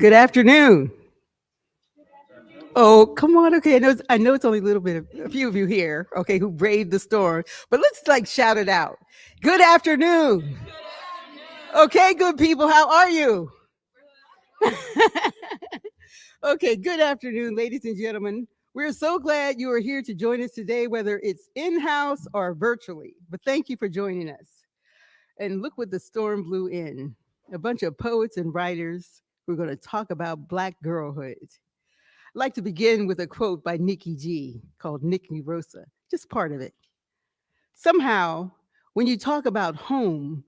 Good afternoon. Oh, come on. Okay, I know it's only a little bit of a few of you here, okay, who braved the storm, but let's like shout it out. Good afternoon. Okay, good people, how are you? Okay, good afternoon, ladies and gentlemen. We're so glad you are here to join us today, whether it's in-house or virtually. But thank you for joining us. And look what the storm blew in. A bunch of poets and writers who are going to talk about Black girlhood. I'd like to begin with a quote by Nikki G called Nikki Rosa, just part of it. Somehow, when you talk about home,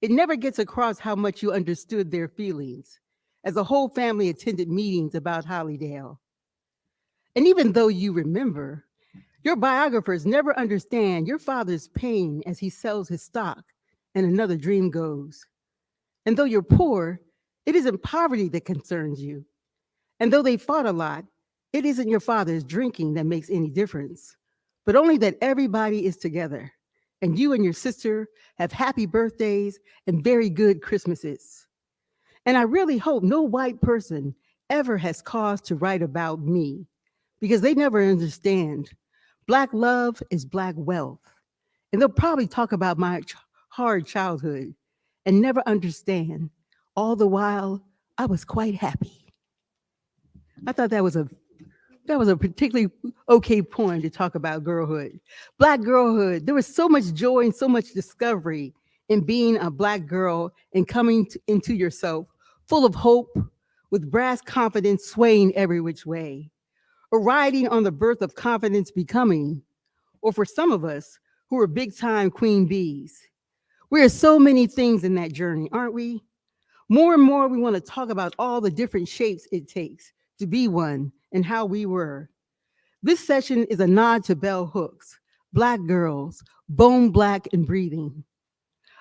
it never gets across how much you understood their feelings, as the whole family attended meetings about Hollydale. And even though you remember, your biographers never understand your father's pain as he sells his stock and another dream goes. And though you're poor, it isn't poverty that concerns you. And though they fought a lot, it isn't your father's drinking that makes any difference, but only that everybody is together. And you and your sister have happy birthdays and very good Christmases. And I really hope no white person ever has cause to write about me because they never understand. Black love is Black wealth. And they'll probably talk about my hard childhood and never understand. All the while, I was quite happy. I thought that was a particularly okay poem to talk about girlhood. Black girlhood. There was so much joy and so much discovery in being a Black girl and coming into yourself, full of hope, with brass confidence swaying every which way, or riding on the birth of confidence becoming, or for some of us who are big time queen bees. We are so many things in that journey, aren't we? More and more, we want to talk about all the different shapes it takes to be one and how we were. This session is a nod to bell hooks, Black girls, bone black and breathing.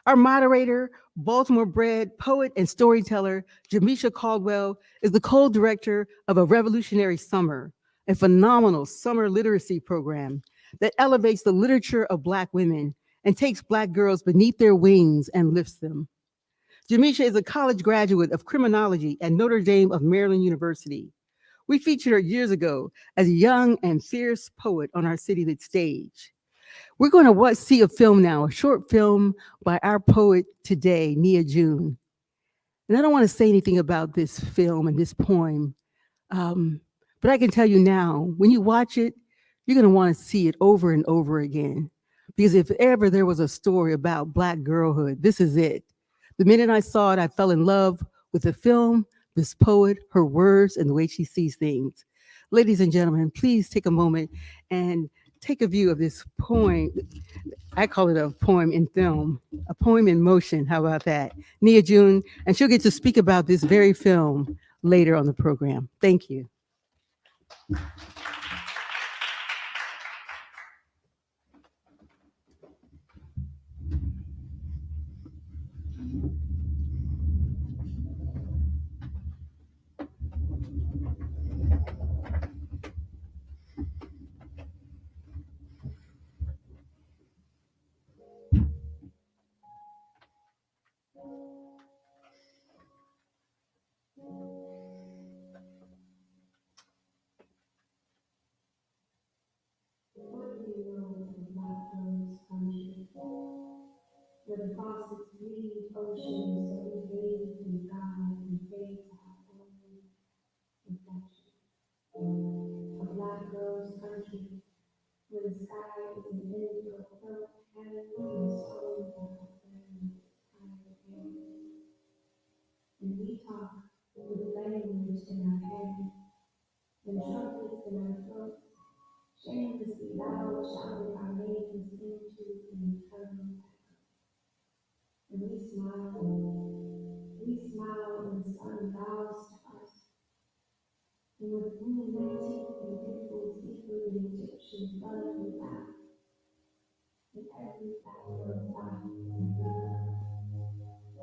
Our moderator, Baltimore bred poet and storyteller Jamisha Caldwell is the co director of a revolutionary summer, a phenomenal summer literacy program that elevates the literature of Black women and takes Black girls beneath their wings and lifts them. Jamisha is a college graduate of criminology at Notre Dame of Maryland University. We featured her years ago as a young and fierce poet on our CityLit stage. We're going to see a film now, a short film by our poet today, Nia June. And I don't want to say anything about this film and this poem, um, but I can tell you now, when you watch it, you're going to want to see it over and over again. Because if ever there was a story about Black girlhood, this is it. The minute I saw it, I fell in love with the film, this poet, her words, and the way she sees things. Ladies and gentlemen, please take a moment and take a view of this poem. I call it a poem in film, a poem in motion. How about that? Nia June, and she'll get to speak about this very film later on the program. Thank you. What do you know of Black girls' country, where the faucets bleed oceans that we bathe and guide and fade to our own reflection? A Black girls' country, where the sky is an indigo felt hand and the soul of our friends tired hands. And we talk with language in our hand and trumpets in our throats, shamelessly loud, shouting our names into an eternal. And we smile when the sun bows to us. And with blue teeth and dimples equally Egyptian blood we laugh, and every back will laugh.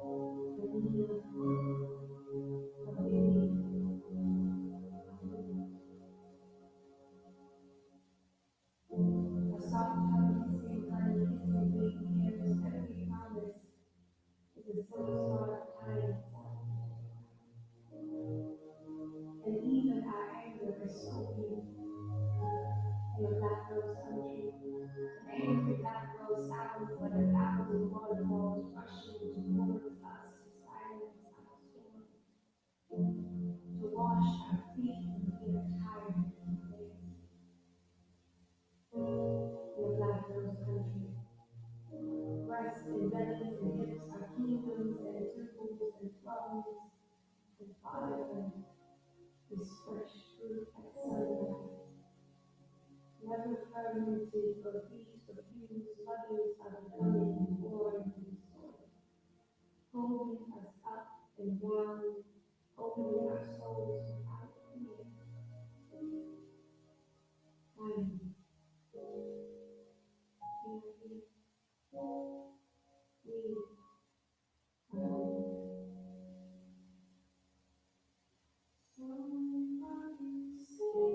And we a baby, a soft honey, sweet honey, kissing baby hairs, every promise is a silk scarf is fresh fruit at sunrise. Never fermented or beat or fused, mothers are becoming and born in the soil, holding us up and down, opening our souls without fear. Finally, we are home. Somebody say,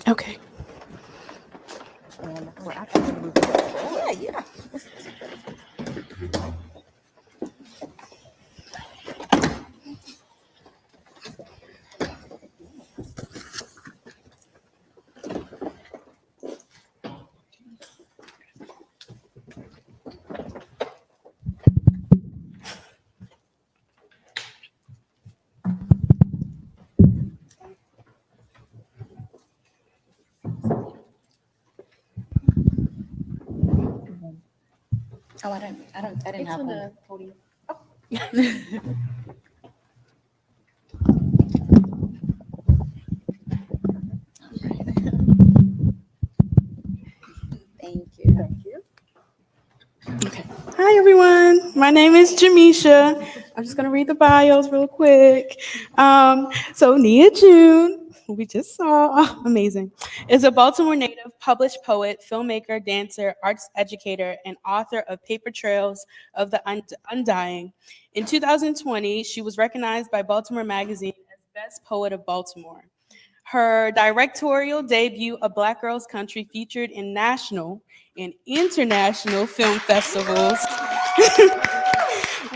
Okay. We're actually going to move it. Yeah. Oh, I didn't It's have on one. the podium. Thank you. Thank you. Okay. Hi, everyone. My name is Jamisha. I'm just going to read the bios real quick. So Nia June, who we just saw, amazing, is a Baltimore native, published poet, filmmaker, dancer, arts educator, and author of Paper Trails of the Undying. In 2020, she was recognized by Baltimore Magazine as Best Poet of Baltimore. Her directorial debut, A Black Girl's Country, featured in national and international film festivals,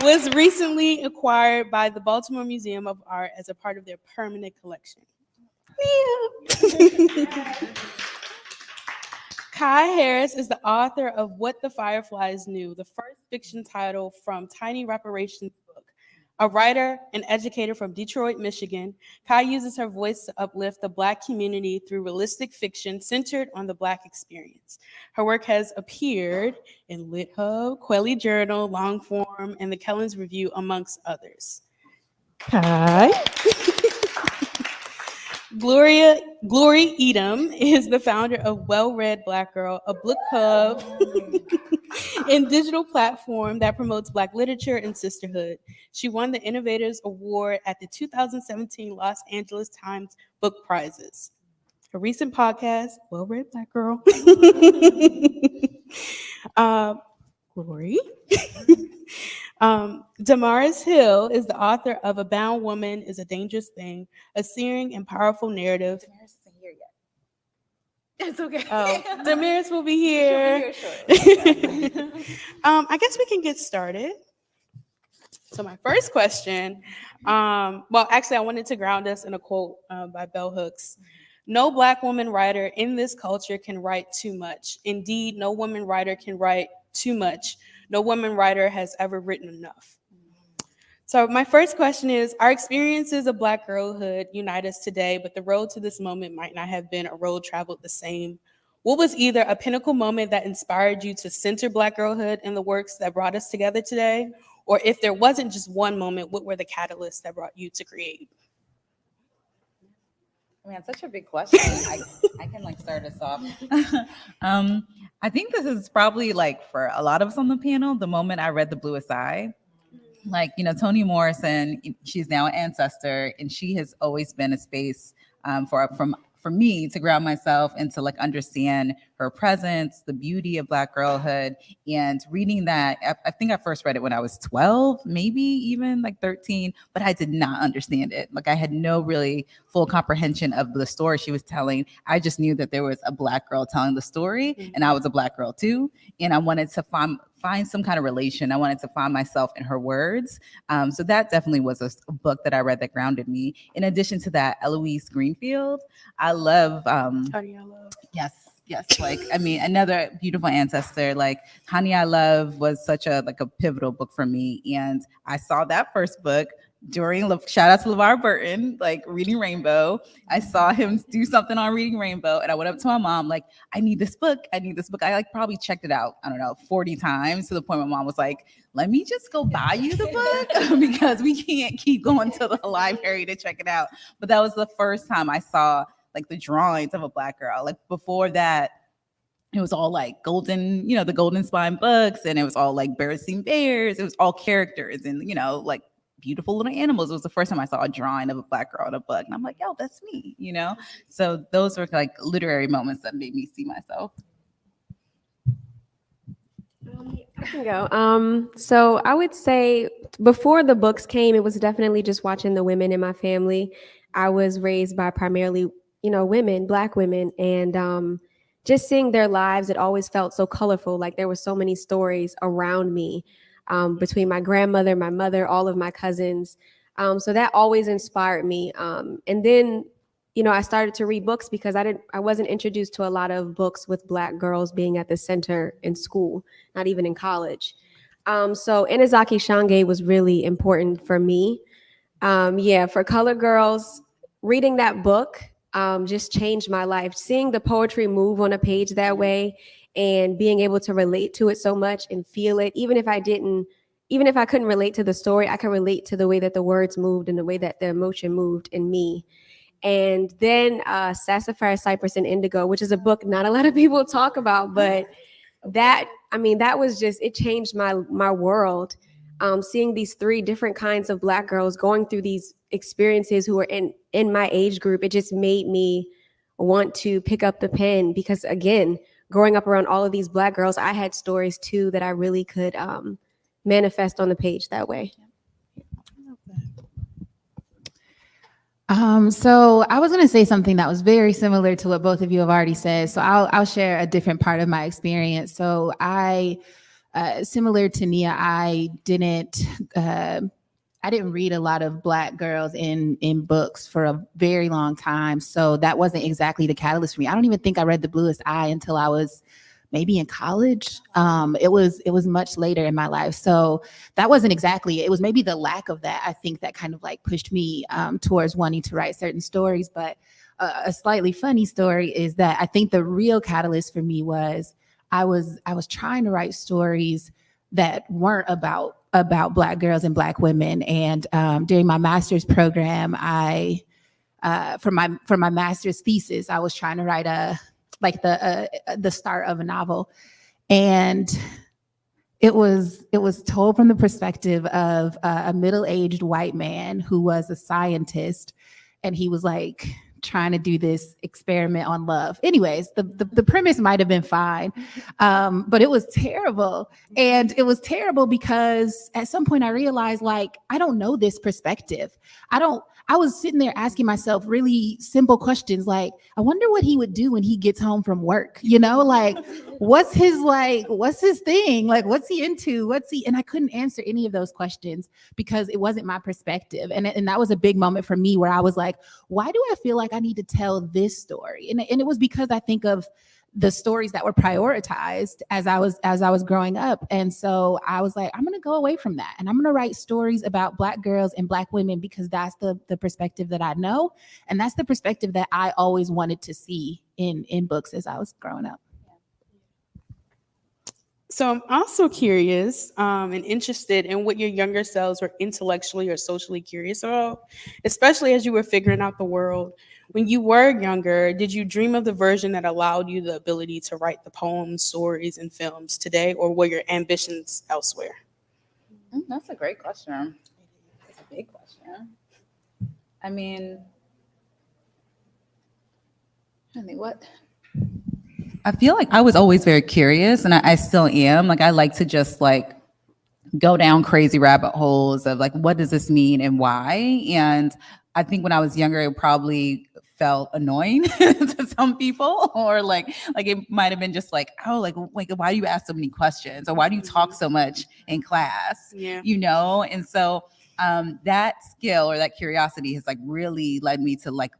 was recently acquired by the Baltimore Museum of Art as a part of their permanent collection. Yeah. Kai Harris is the author of What the Fireflies Knew, the first fiction title from Tiny Reparations book. A writer and educator from Detroit, Michigan, Kai uses her voice to uplift the Black community through realistic fiction centered on the Black experience. Her work has appeared in Lit Hub, Quelly Journal, Longform, and the Kellens Review, amongst others. Kai. Glory Edim is the founder of Well Read Black Girl, a book club and digital platform that promotes Black literature and sisterhood. She won the Innovators Award at the 2017 Los Angeles Times Book Prizes. Her recent podcast, Well Read Black Girl. Glory. DaMaris Hill is the author of A Bound Woman is a Dangerous Thing, a searing and powerful narrative. DaMaris isn't here yet. It's okay. Oh, DaMaris will be here. She'll be here shortly. I guess we can get started. So my first question, well, actually, I wanted to ground us in a quote by Bell Hooks. No Black woman writer in this culture can write too much. Indeed, no woman writer can write too much. No woman writer has ever written enough. So my first question is, our experiences of Black girlhood unite us today, but the road to this moment might not have been a road traveled the same. What was either a pinnacle moment that inspired you to center Black girlhood in the works that brought us together today? Or if there wasn't just one moment, what were the catalysts that brought you to create? I mean, it's such a big question. I can like start us off. I think this is probably like for a lot of us on the panel, the moment I read The Bluest Eye. Like, you know, Toni Morrison, she's now an ancestor, and she has always been a space for me to ground myself and to like understand her presence, the beauty of Black girlhood. And reading that, I think I first read it when I was 12, maybe even like 13, but I did not understand it. Like I had no really full comprehension of the story she was telling. I just knew that there was a Black girl telling the story, and I was a Black girl too. And I wanted to find some kind of relation. I wanted to find myself in her words. So that definitely was a book that I read that grounded me. In addition to that, Eloise Greenfield, I love. Honey, I Love. Yes. Like, I mean, another beautiful ancestor. Like, Honey, I Love was such a pivotal book for me. And I saw that first book during, shout out to LeVar Burton, like Reading Rainbow. I saw him do something on Reading Rainbow, and I went up to my mom, like, I need this book. I like probably checked it out, I don't know, 40 times, to the point my mom was like, let me just go buy you the book because we can't keep going to the library to check it out. But that was the first time I saw like the drawings of a Black girl. Like before that, it was all like golden, you know, the Golden Spine books, and it was all like Berenstain Bears. It was all characters and, you know, like beautiful little animals. It was the first time I saw a drawing of a Black girl in a book, and I'm like, yo, that's me, you know? So those were like literary moments that made me see myself. I can go. So I would say before the books came, it was definitely just watching the women in my family. I was raised by primarily, you know, women, Black women, and just seeing their lives, it always felt so colorful. Like there were so many stories around me, between my grandmother, my mother, all of my cousins. So that always inspired me. And then, you know, I started to read books because I wasn't introduced to a lot of books with Black girls being at the center in school, not even in college. So Inazaki Shange was really important for me. For Color Girls, reading that book just changed my life. Seeing the poetry move on a page that way and being able to relate to it so much and feel it, even if I couldn't relate to the story, I could relate to the way that the words moved and the way that the emotion moved in me. And then Sassafras, Cypress, and Indigo, which is a book not a lot of people talk about, but that was just, it changed my world. Seeing these 3 different kinds of Black girls going through these experiences who are in my age group, it just made me want to pick up the pen because, again, growing up around all of these Black girls, I had stories too that I really could manifest on the page that way. So I was going to say something that was very similar to what both of you have already said. So I'll share a different part of my experience. So similar to Nia, I didn't read a lot of Black girls in books for a very long time. So that wasn't exactly the catalyst for me. I don't even think I read The Bluest Eye until I was maybe in college. It was much later in my life. So that wasn't exactly, it was maybe the lack of that, I think, that kind of like pushed me towards wanting to write certain stories. But a slightly funny story is that I think the real catalyst for me was I was trying to write stories that weren't about Black girls and Black women. And during my master's program, I for my master's thesis, I was trying to write the start of a novel, and it was told from the perspective of a middle-aged white man who was a scientist, and he was like trying to do this experiment on love. Anyways, the premise might have been fine, but it was terrible. And it was terrible because at some point I realized, like, I don't know this perspective. I was sitting there asking myself really simple questions, like, I wonder what he would do when he gets home from work, like, what's his thing? Like, what's he into? And I couldn't answer any of those questions because it wasn't my perspective. And that was a big moment for me where I was like, why do I feel like I need to tell this story? And it was because I think of the stories that were prioritized as I was growing up. And so I was like, I'm going to go away from that. And I'm going to write stories about Black girls and Black women because that's the perspective that I know. And that's the perspective that I always wanted to see in books as I was growing up. So I'm also curious and interested in what your younger selves were intellectually or socially curious about, especially as you were figuring out the world. When you were younger, did you dream of the version that allowed you the ability to write the poems, stories, and films today, or were your ambitions elsewhere? That's a great question. It's a big question. I mean, I feel like I was always very curious, and I still am. Like, I like to just like go down crazy rabbit holes of like, what does this mean and why? And I think when I was younger, it probably felt annoying to some people, or like it might have been just like, oh, like why do you ask so many questions, or why do you talk so much in class? Yeah. And so that skill or that curiosity has like really led me to like,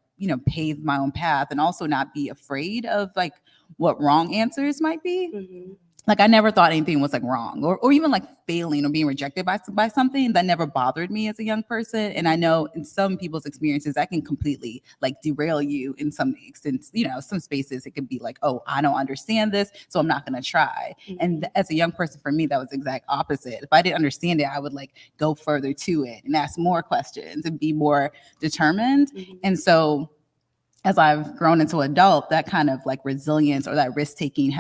pave my own path, and also not be afraid of like what wrong answers might be. Mm-hmm. Like, I never thought anything was like wrong, or even like failing or being rejected by something. That never bothered me as a young person. And I know in some people's experiences that can completely like derail you in some extent. Some spaces it could be like, oh, I don't understand this, so I'm not going to try. Mm-hmm. And as a young person, for me, that was the exact opposite. If I didn't understand it, I would like go further to it and ask more questions and be more determined. Mm-hmm. And so as I've grown into an adult, that kind of like resilience or that risk taking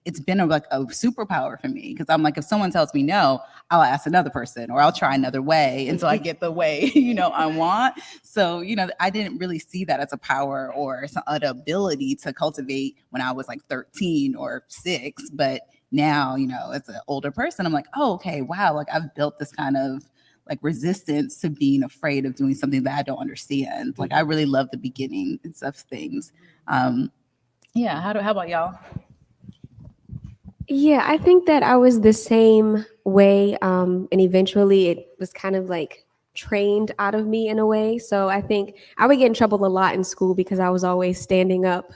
it's been a superpower for me. Because I'm like, if someone tells me no, I'll ask another person, or I'll try another way until I get the way, I want. So, I didn't really see that as a power or an ability to cultivate when I was like 13 or 6. But now, as an older person, I'm like, oh, okay, wow. Like, I've built this kind of like resistance to being afraid of doing something that I don't understand. Like, I really love the beginning and stuff things. Yeah. How about y'all? Yeah, I think that I was the same way. And eventually it was kind of like trained out of me in a way. So I think I would get in trouble a lot in school because I was always standing up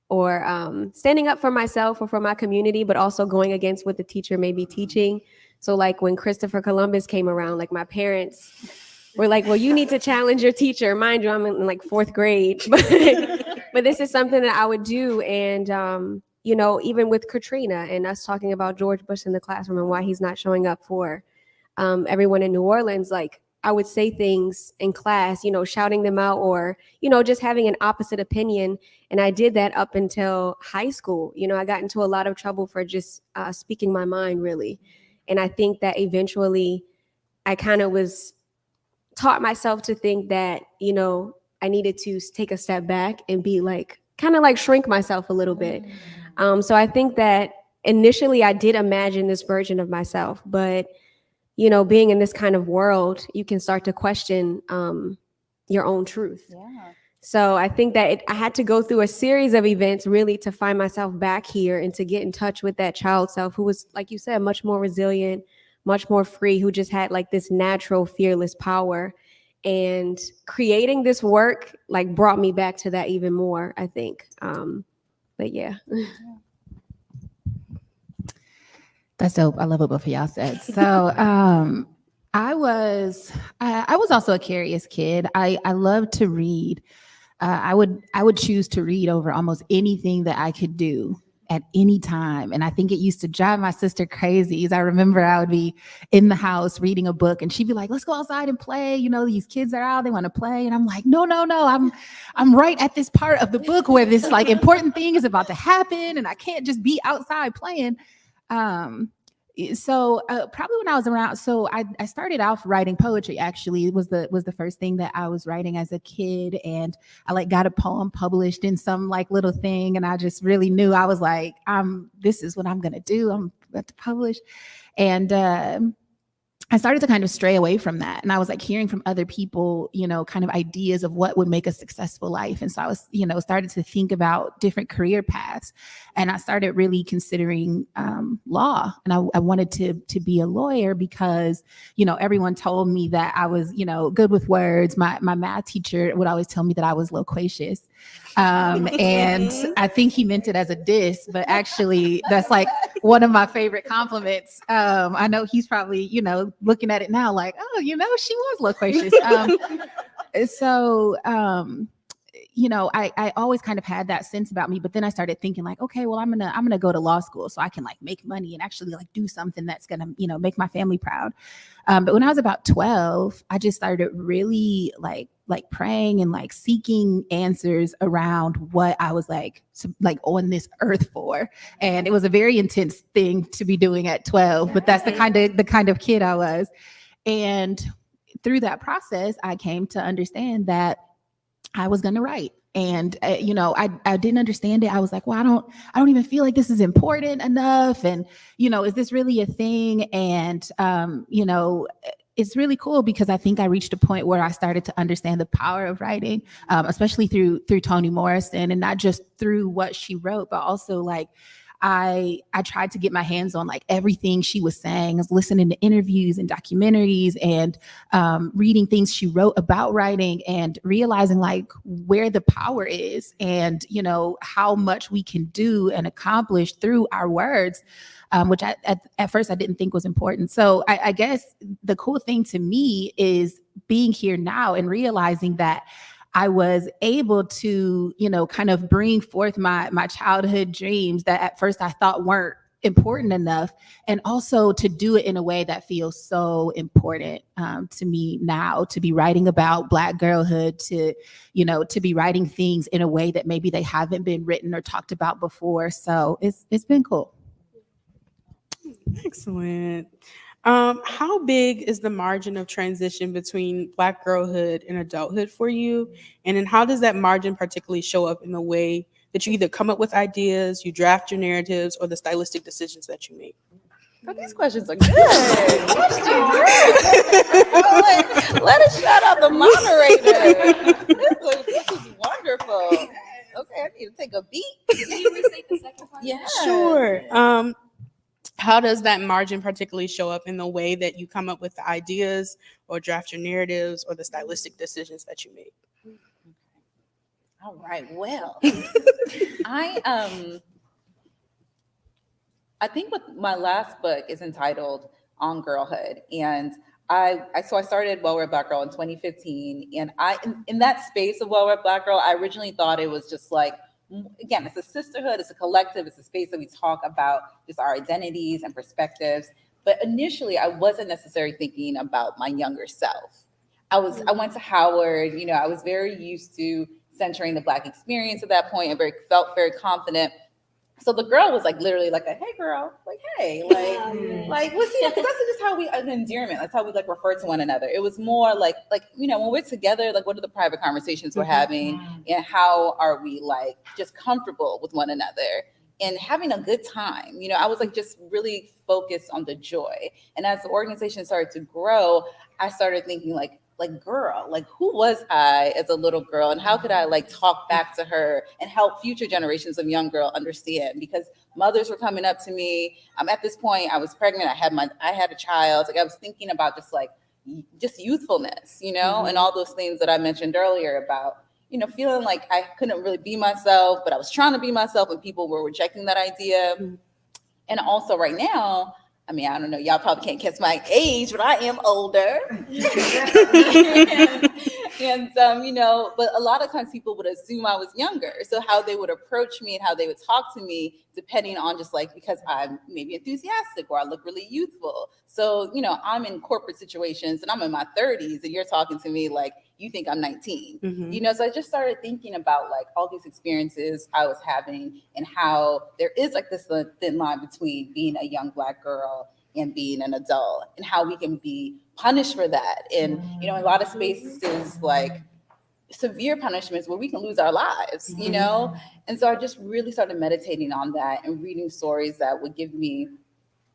for myself or for my community, but also going against what the teacher may be teaching. So like when Christopher Columbus came around, like my parents were like, well, you need to challenge your teacher. Mind you, I'm in like 4th grade, but this is something that I would do. And, even with Katrina and us talking about George Bush in the classroom and why he's not showing up for everyone in New Orleans, like I would say things in class, shouting them out or, just having an opposite opinion. And I did that up until high school. I got into a lot of trouble for just speaking my mind, really. And I think that eventually I kind of was taught myself to think that, I needed to take a step back and be like, kind of like shrink myself a little bit. So I think that initially I did imagine this version of myself, but, being in this kind of world, you can start to question your own truth. Yeah. So I think that I had to go through a series of events really to find myself back here and to get in touch with that child self who was, like you said, much more resilient, much more free, who just had like this natural, fearless power. And creating this work like brought me back to that even more, I think. But yeah. That's dope. I love what both of y'all said. So I was also a curious kid. I loved to read. I would choose to read over almost anything that I could do. at any time. And I think it used to drive my sister crazy. I remember I would be in the house reading a book and she'd be like, let's go outside and play. You know, these kids are out, they want to play. And I'm like, no, I'm right at this part of the book where this like important thing is about to happen and I can't just be outside playing. So probably when I was around, so I started off writing poetry. Actually, it was the first thing that I was writing as a kid, and I like got a poem published in some like little thing, and I just really knew I was like, this is what I'm gonna do. I'm about to publish, and I started to kind of stray away from that. And I was like hearing from other people, you know, kind of ideas of what would make a successful life. And so I was, you know, started to think about different career paths. And I started really considering law. And I wanted to be a lawyer because, you know, everyone told me that I was, you know, good with words. My math teacher would always tell me that I was loquacious. And I think he meant it as a diss, but actually that's like one of my favorite compliments. I know he's probably, you know, looking at it now like, oh, you know, she was loquacious. You know, I always kind of had that sense about me, but then I started thinking like, okay, well, I'm gonna go to law school so I can like make money and actually like do something that's gonna, you know, make my family proud. But when I was about 12, I just started really like praying and like seeking answers around what I was like on this earth for. And it was a very intense thing to be doing at 12, but that's the kind of kid I was. And through that process, I came to understand that I was going to write. And, you know, I didn't understand it. I was like, well, I don't even feel like this is important enough. And, you know, is this really a thing? And, you know, it's really cool because I think I reached a point where I started to understand the power of writing, especially through Toni Morrison, and not just through what she wrote, but also like I tried to get my hands on like everything she was saying. I was listening to interviews and documentaries and reading things she wrote about writing and realizing like where the power is and, you know, how much we can do and accomplish through our words. Which at first I didn't think was important. So I guess the cool thing to me is being here now and realizing that I was able to, you know, kind of bring forth my childhood dreams that at first I thought weren't important enough, and also to do it in a way that feels so important to me now, to be writing about Black girlhood, to, you know, to be writing things in a way that maybe they haven't been written or talked about before. So it's been cool. Excellent. How big is the margin of transition between Black girlhood and adulthood for you? And then how does that margin particularly show up in the way that you either come up with ideas, you draft your narratives, or the stylistic decisions that you make? Oh, these questions are good. Let us shout out the moderator. This is wonderful. Okay, I need to take a beat. Can you restate the second part? Yeah. Sure. How does that margin particularly show up in the way that you come up with the ideas or draft your narratives or the stylistic decisions that you make? All right. Well, I think my last book is entitled On Girlhood, and I started Well Read Black Girl in 2015, and in that space of Well Read Black Girl, I originally thought it was just like, again, it's a sisterhood, it's a collective, it's a space that we talk about just our identities and perspectives. But initially, I wasn't necessarily thinking about my younger self. I went to Howard, you know, I was very used to centering the Black experience at that point and felt very confident. So the girl was like literally like a hey girl, like hey, like what's because that's just how we an endearment. That's how we like refer to one another. It was more like you know, when we're together, like what are the private conversations we're having and how are we like just comfortable with one another and having a good time. You know, I was like just really focused on the joy. And as the organization started to grow, I started thinking like girl, like who was I as a little girl and how could I like talk back to her and help future generations of young girl understand? Because mothers were coming up to me. At this point I was pregnant. I had a child. Like I was thinking about just youthfulness, you know, and all those things that I mentioned earlier about, you know, feeling like I couldn't really be myself, but I was trying to be myself and people were rejecting that idea. And also right now, I mean, I don't know, y'all probably can't guess my age, but I am older. And but a lot of times people would assume I was younger. So how they would approach me and how they would talk to me, depending on just like, because I'm maybe enthusiastic or I look really youthful. So, I'm in corporate situations and I'm in my 30s and you're talking to me like you think I'm 19. So I just started thinking about like all these experiences I was having and how there is like this thin line between being a young Black girl and being an adult, and how we can be punished for that. And, in a lot of spaces, like severe punishments where we can lose our lives, And so I just really started meditating on that and reading stories that would give me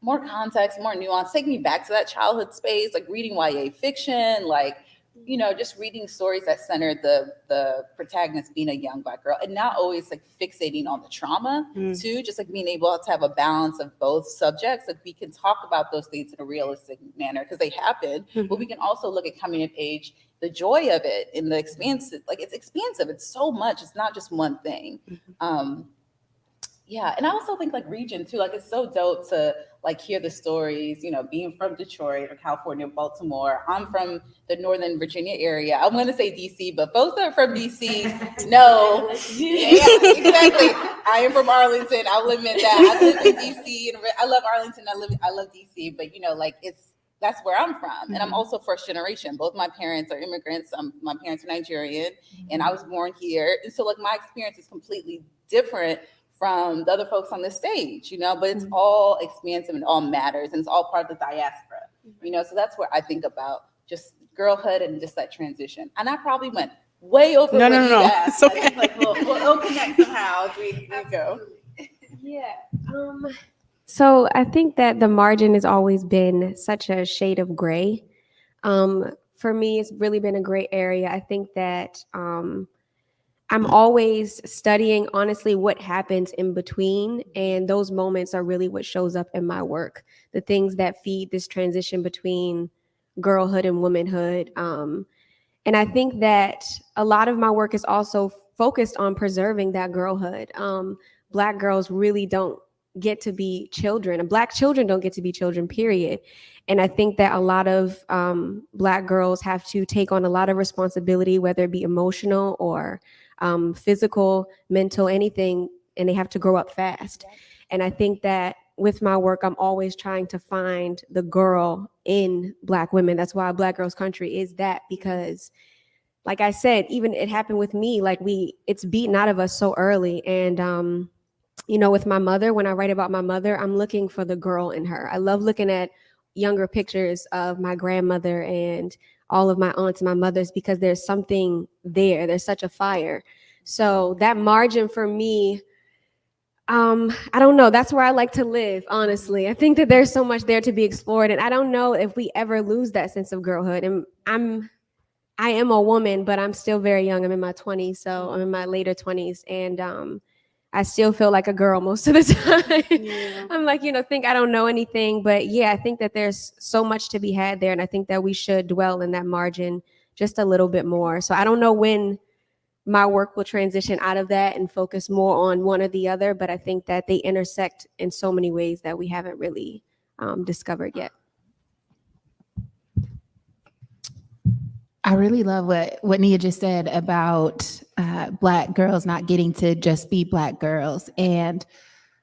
more context, more nuance, take me back to that childhood space, like reading YA fiction, like, just reading stories that center the protagonist being a young Black girl and not always like fixating on the trauma too, just like being able to have a balance of both subjects. Like we can talk about those things in a realistic manner because they happen, but we can also look at coming of age, the joy of it and the expansive, like it's expansive. It's so much. It's not just one thing. Yeah. And I also think like region too, like it's so dope to like hear the stories, being from Detroit or California, Baltimore. I'm from the Northern Virginia area. I'm going to say DC, but folks that are from DC know. Yeah, exactly. I am from Arlington. I will admit that. I live in DC and I love Arlington. I love DC, but that's where I'm from. And I'm also first generation. Both my parents are immigrants. My parents are Nigerian and I was born here. And so like my experience is completely different from the other folks on the stage, but it's all expansive and all matters. And it's all part of the diaspora, so that's where I think about just girlhood and just that transition. And I probably went way over what you asked. It's okay. Like we'll connect somehow as we go. Yeah. So I think that the margin has always been such a shade of gray. For me, it's really been a gray area. I think that I'm always studying, honestly, what happens in between. And those moments are really what shows up in my work, the things that feed this transition between girlhood and womanhood. And I think that a lot of my work is also focused on preserving that girlhood. Black girls really don't get to be children, and Black children don't get to be children, period. And I think that a lot of Black girls have to take on a lot of responsibility, whether it be emotional or physical, mental, anything, and they have to grow up fast. And I think that with my work, I'm always trying to find the girl in Black women. That's why Black Girls Country is that, because like I said, even it happened with me, like it's beaten out of us so early. And, with my mother, when I write about my mother, I'm looking for the girl in her. I love looking at younger pictures of my grandmother and all of my aunts and my mothers, because there's something there. There's such a fire. So that margin for me, I don't know. That's where I like to live, honestly. I think that there's so much there to be explored. And I don't know if we ever lose that sense of girlhood. And I am a woman, but I'm still very young. I'm in my 20s. So I'm in my later 20s. And I still feel like a girl most of the time. Yeah. I'm like, think I don't know anything. But yeah, I think that there's so much to be had there. And I think that we should dwell in that margin just a little bit more. So I don't know when my work will transition out of that and focus more on one or the other. But I think that they intersect in so many ways that we haven't really discovered yet. I really love what Nia just said about Black girls not getting to just be Black girls. And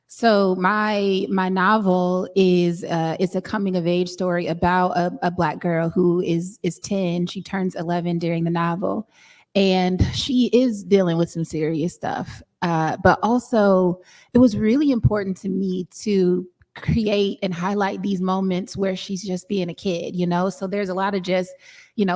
so my novel is it's a coming of age story about a Black girl who is 10. She turns 11 during the novel, and she is dealing with some serious stuff. But also, it was really important to me to create and highlight these moments where she's just being a kid, So there's a lot of just,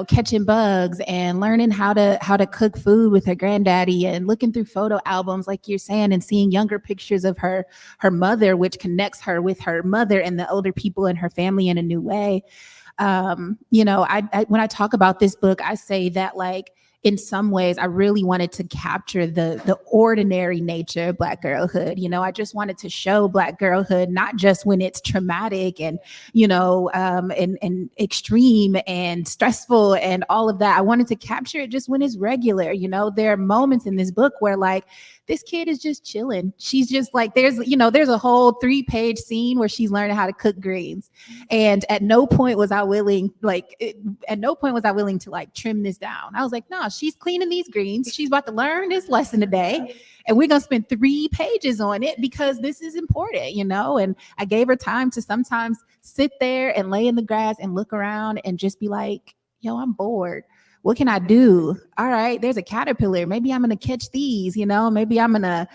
catching bugs and learning how to cook food with her granddaddy and looking through photo albums, like you're saying, and seeing younger pictures of her mother, which connects her with her mother and the older people in her family in a new way. I when I talk about this book, I say that like in some ways, I really wanted to capture the ordinary nature of Black girlhood. You know, I just wanted to show Black girlhood, not just when it's traumatic and, you know, and extreme and stressful and all of that. I wanted to capture it just when it's regular. You know, there are moments in this book where like, this kid is just chilling. She's just like, there's a whole 3-page scene where she's learning how to cook greens. And at no point was I willing to like trim this down. I was like, no, she's cleaning these greens. She's about to learn this lesson today. And we're going to spend 3 pages on it because this is important, you know? And I gave her time to sometimes sit there and lay in the grass and look around and just be like, yo, I'm bored. What can I do? All right, there's a caterpillar. Maybe I'm gonna catch these, you know, maybe I'm gonna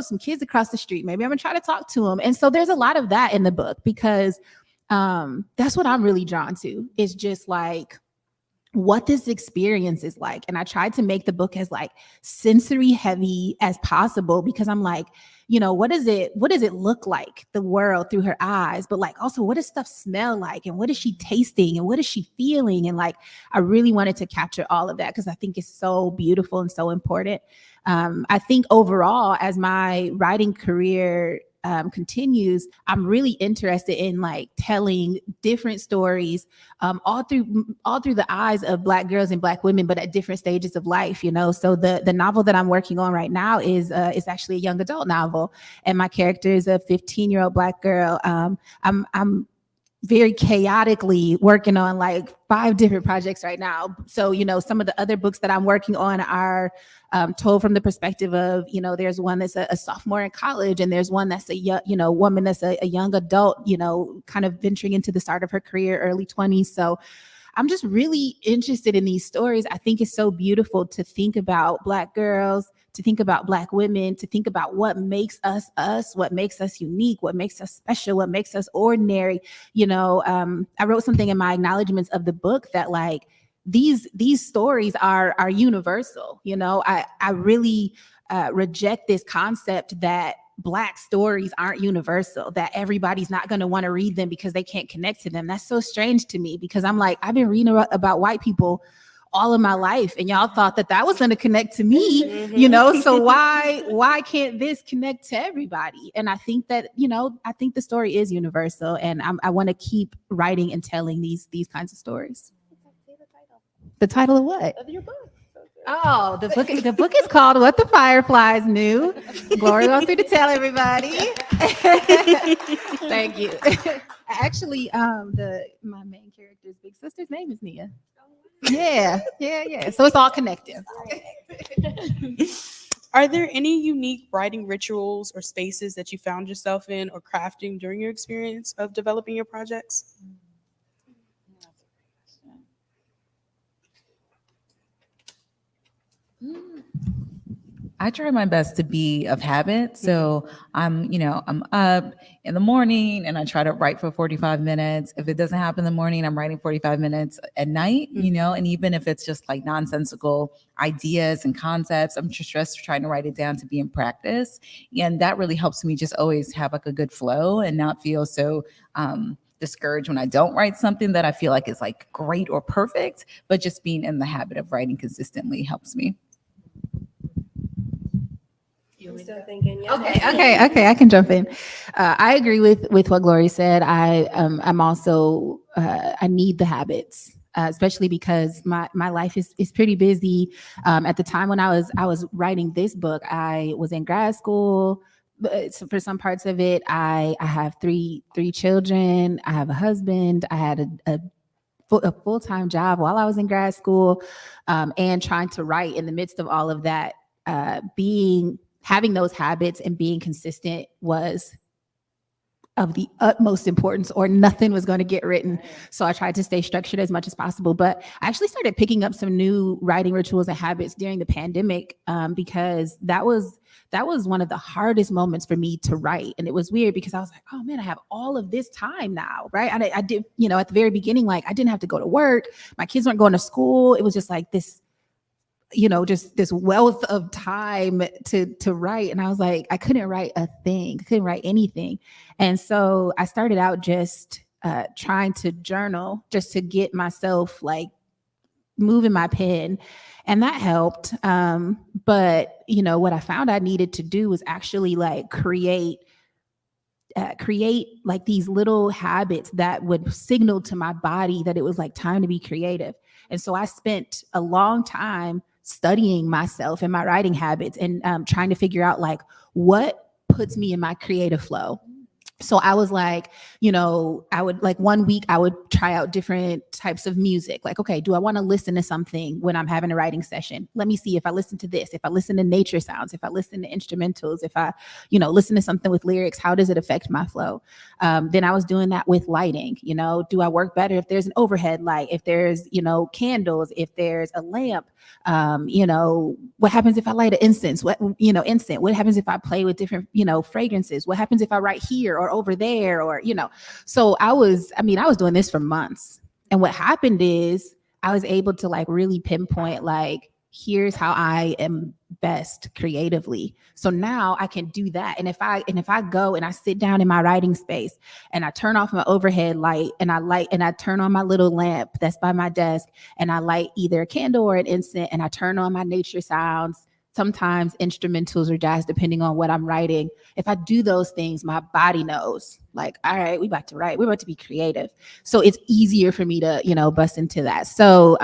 some kids across the street. Maybe I'm gonna try to talk to them. And so there's a lot of that in the book because that's what I'm really drawn to. Is just like what this experience is like. And I tried to make the book as like sensory heavy as possible because I'm like, you know, what does it look like, the world through her eyes, but like also what does stuff smell like and what is she tasting and what is she feeling? And like, I really wanted to capture all of that because I think it's so beautiful and so important. I think overall, as my writing career continues, I'm really interested in like telling different stories all through the eyes of Black girls and Black women, but at different stages of life, you know. So the novel that I'm working on right now is actually a young adult novel, and my character is a 15-year-old Black girl. I'm very chaotically working on like 5 different projects right now. So, you know, some of the other books that I'm working on are told from the perspective of, you know, there's one that's a sophomore in college, and there's one that's a young, you know, woman that's a young adult, you know, kind of venturing into the start of her career, early 20s. So I'm just really interested in these stories. I think it's so beautiful to think about Black girls, to think about Black women, to think about what makes us us, what makes us unique, what makes us special, what makes us ordinary. You know, I wrote something in my acknowledgments of the book that like these stories are universal. You know, I really reject this concept that Black stories aren't universal, that everybody's not going to want to read them because they can't connect to them. That's so strange to me because I'm like, I've been reading about white people all of my life, and y'all thought that was going to connect to me, you know, so why can't this connect to everybody? And I think that, you know, I think the story is universal, and I want to keep writing and telling these kinds of stories. The title of what? Of your book. Oh, the book is called What the Fireflies Knew. Glory wants me to tell everybody. Thank you. Actually, my main character's big sister's name is Nia. Yeah. So it's all connected. Are there any unique writing rituals or spaces that you found yourself in or crafting during your experience of developing your projects? I try my best to be of habit. So I'm up in the morning and I try to write for 45 minutes. If it doesn't happen in the morning, I'm writing 45 minutes at night, you know, and even if it's just like nonsensical ideas and concepts, I'm just trying to write it down to be in practice. And that really helps me just always have like a good flow and not feel so discouraged when I don't write something that I feel like is like great or perfect, but just being in the habit of writing consistently helps me. I'm still thinking. Yeah. Okay. I can jump in. I agree with what Glory said. I'm also I need the habits, especially because my life is pretty busy. At the time when I was writing this book, I was in grad school. So for some parts of it, I have three children. I have a husband. I had a full-time job while I was in grad school, and trying to write in the midst of all of that. Having those habits and being consistent was of the utmost importance, or nothing was going to get written. So I tried to stay structured as much as possible. But I actually started picking up some new writing rituals and habits during the pandemic, because that was one of the hardest moments for me to write. And it was weird because I was like, oh man, I have all of this time now, right? I did, you know, at the very beginning, like I didn't have to go to work. My kids weren't going to school. It was just like this, you know, just this wealth of time to write. And I was like, I couldn't write a thing, couldn't write anything. And so I started out just trying to journal just to get myself like moving my pen, and that helped. But what I found I needed to do was actually like create like these little habits that would signal to my body that it was like time to be creative. And so I spent a long time studying myself and my writing habits and trying to figure out like what puts me in my creative flow. So I was like, I would like 1 week I would try out different types of music. Like, okay, do I want to listen to something when I'm having a writing session? Let me see if I listen to this, if I listen to nature sounds, if I listen to instrumentals, if I, listen to something with lyrics, how does it affect my flow? Then I was doing that with lighting. Do I work better if there's an overhead light, if there's, candles, if there's a lamp? What happens if I light an incense? What happens if I play with different, fragrances? What happens if I write here or over there? Or, so I was doing this for months. And what happened is I was able to like really pinpoint, like, here's how I am best creatively. So now I can do that. And if I go and I sit down in my writing space and I turn off my overhead light and I turn on my little lamp that's by my desk and I light either a candle or an incense and I turn on my nature sounds, sometimes instrumentals or jazz, depending on what I'm writing. If I do those things, my body knows, like, all right, we about to write. We're about to be creative. So it's easier for me to, bust into that. So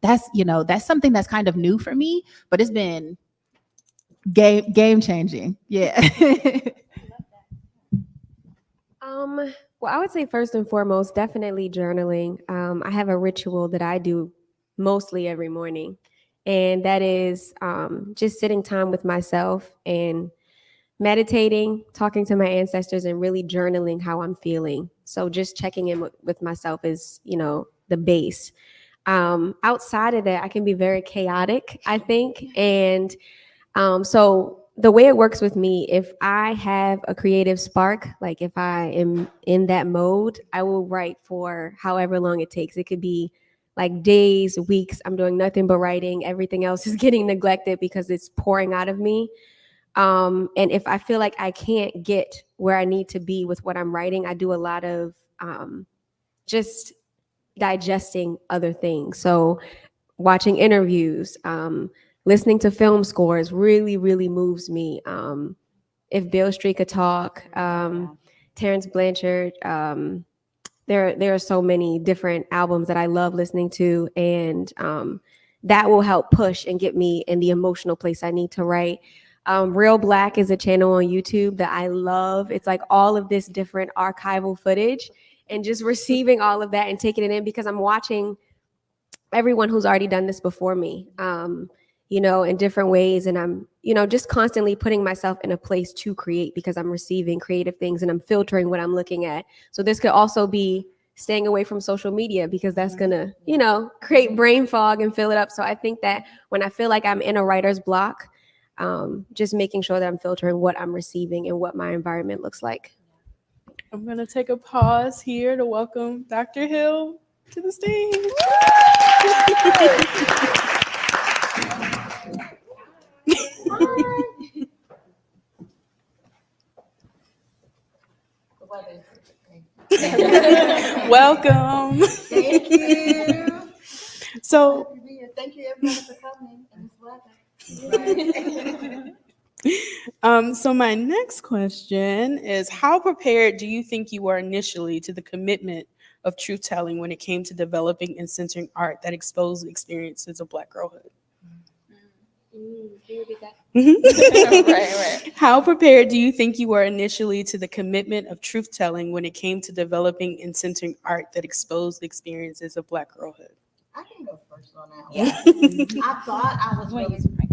that's something that's kind of new for me, but it's been game changing. Yeah. Well, I would say first and foremost, definitely journaling. I have a ritual that I do mostly every morning. And that is just sitting time with myself and meditating, talking to my ancestors, and really journaling how I'm feeling. So just checking in with myself is, the base. Outside of that, I can be very chaotic, I think. And so the way it works with me, if I have a creative spark, like if I am in that mode, I will write for however long it takes. It could be like days, weeks, I'm doing nothing but writing. Everything else is getting neglected because it's pouring out of me. And if I feel like I can't get where I need to be with what I'm writing, I do a lot of just digesting other things. So watching interviews, listening to film scores really, really moves me. If Beale Street could talk, Terrence Blanchard, there are so many different albums that I love listening to, and that will help push and get me in the emotional place I need to write. Real Black is a channel on YouTube that I love. It's like all of this different archival footage and just receiving all of that and taking it in because I'm watching everyone who's already done this before me, in different ways. And I'm, just constantly putting myself in a place to create because I'm receiving creative things and I'm filtering what I'm looking at. So this could also be staying away from social media because that's going to, create brain fog and fill it up. So I think that when I feel like I'm in a writer's block, just making sure that I'm filtering what I'm receiving and what my environment looks like. I'm going to take a pause here to welcome Dr. Hill to the stage. Welcome. Thank you. So, Thank you everybody for coming. So my next question is, how prepared do you think you were initially to the commitment of truth-telling when it came to developing and censoring art that exposed experiences of Black girlhood? Right. How prepared do you think you were initially to the commitment of truth-telling when it came to developing and censoring art that exposed the experiences of Black girlhood? I can go first on that one. Yeah. I thought I was really, sorry.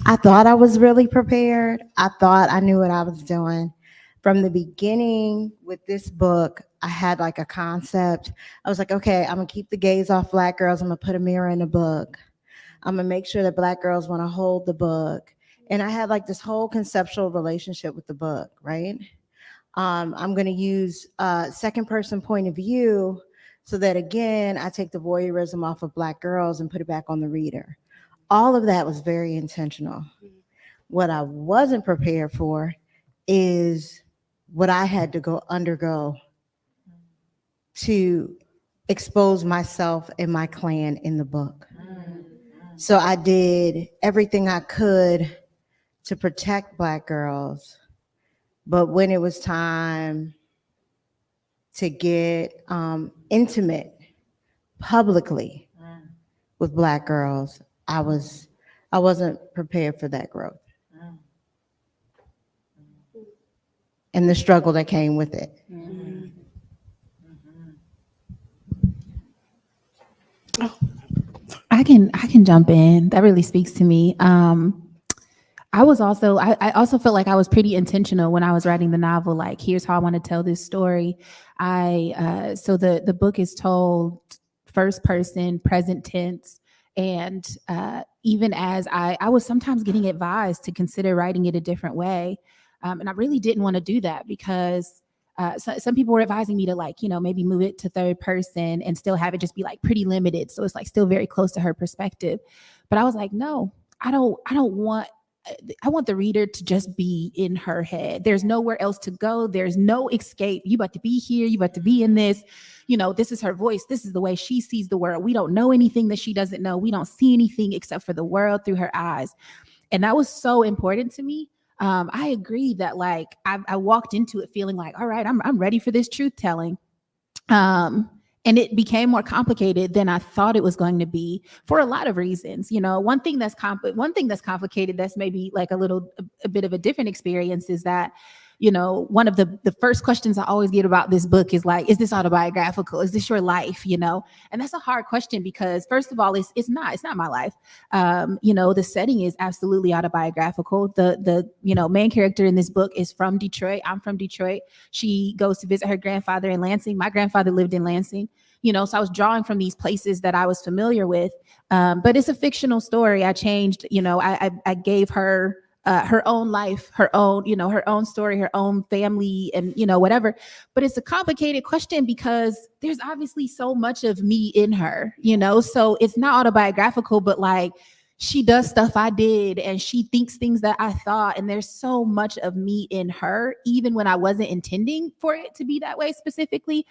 I thought I was really prepared. I thought I knew what I was doing. From the beginning with this book, I had like a concept. I was like, okay, I'm gonna keep the gaze off Black girls. I'm gonna put a mirror in the book. I'm gonna make sure that Black girls want to hold the book. And I had like this whole conceptual relationship with the book, right? I'm gonna use second person point of view so that again, I take the voyeurism off of Black girls and put it back on the reader. All of that was very intentional. What I wasn't prepared for is what I had to undergo to expose myself and my clan in the book. So I did everything I could to protect Black girls. But when it was time to get intimate publicly with Black girls, I wasn't prepared for that growth and the struggle that came with it. I can jump in. That really speaks to me. I also felt like I was pretty intentional when I was writing the novel. Like, here's how I want to tell this story. So the book is told first person, present tense, and even as I was sometimes getting advised to consider writing it a different way, and I really didn't want to do that because some people were advising me to, like, maybe move it to third person and still have it just be like pretty limited, so it's like still very close to her perspective. But I was like, no, I want the reader to just be in her head. There's nowhere else to go. There's no escape. You about to be here. You about to be in this. This is her voice. This is the way she sees the world. We don't know anything that she doesn't know. We don't see anything except for the world through her eyes. And that was so important to me. I agree that, like, I walked into it feeling like, all right, I'm ready for this truth telling. And it became more complicated than I thought it was going to be for a lot of reasons. One thing that's complicated, that's maybe like a bit of a different experience, is that, one of the first questions I always get about this book is like, is this autobiographical? Is this your life? And that's a hard question because, first of all, it's not my life. The setting is absolutely autobiographical. The main character in this book is from Detroit. I'm from Detroit. She goes to visit her grandfather in Lansing. My grandfather lived in Lansing. So I was drawing from these places that I was familiar with. But it's a fictional story. I changed, I gave her her own life, her own story, her own family, and whatever. But it's a complicated question because there's obviously so much of me in her, so it's not autobiographical, but like, she does stuff I did and she thinks things that I thought, and there's so much of me in her, even when I wasn't intending for it to be that way specifically.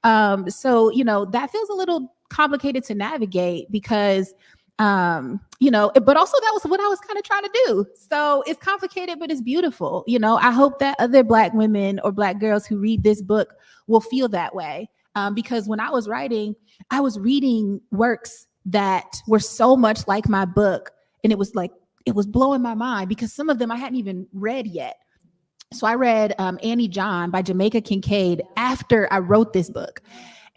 So that feels a little complicated to navigate because but also that was what I was kind of trying to do. So it's complicated, but it's beautiful. I hope that other Black women or Black girls who read this book will feel that way. Because when I was writing, I was reading works that were so much like my book. And it was blowing my mind because some of them I hadn't even read yet. So I read Annie John by Jamaica Kincaid after I wrote this book.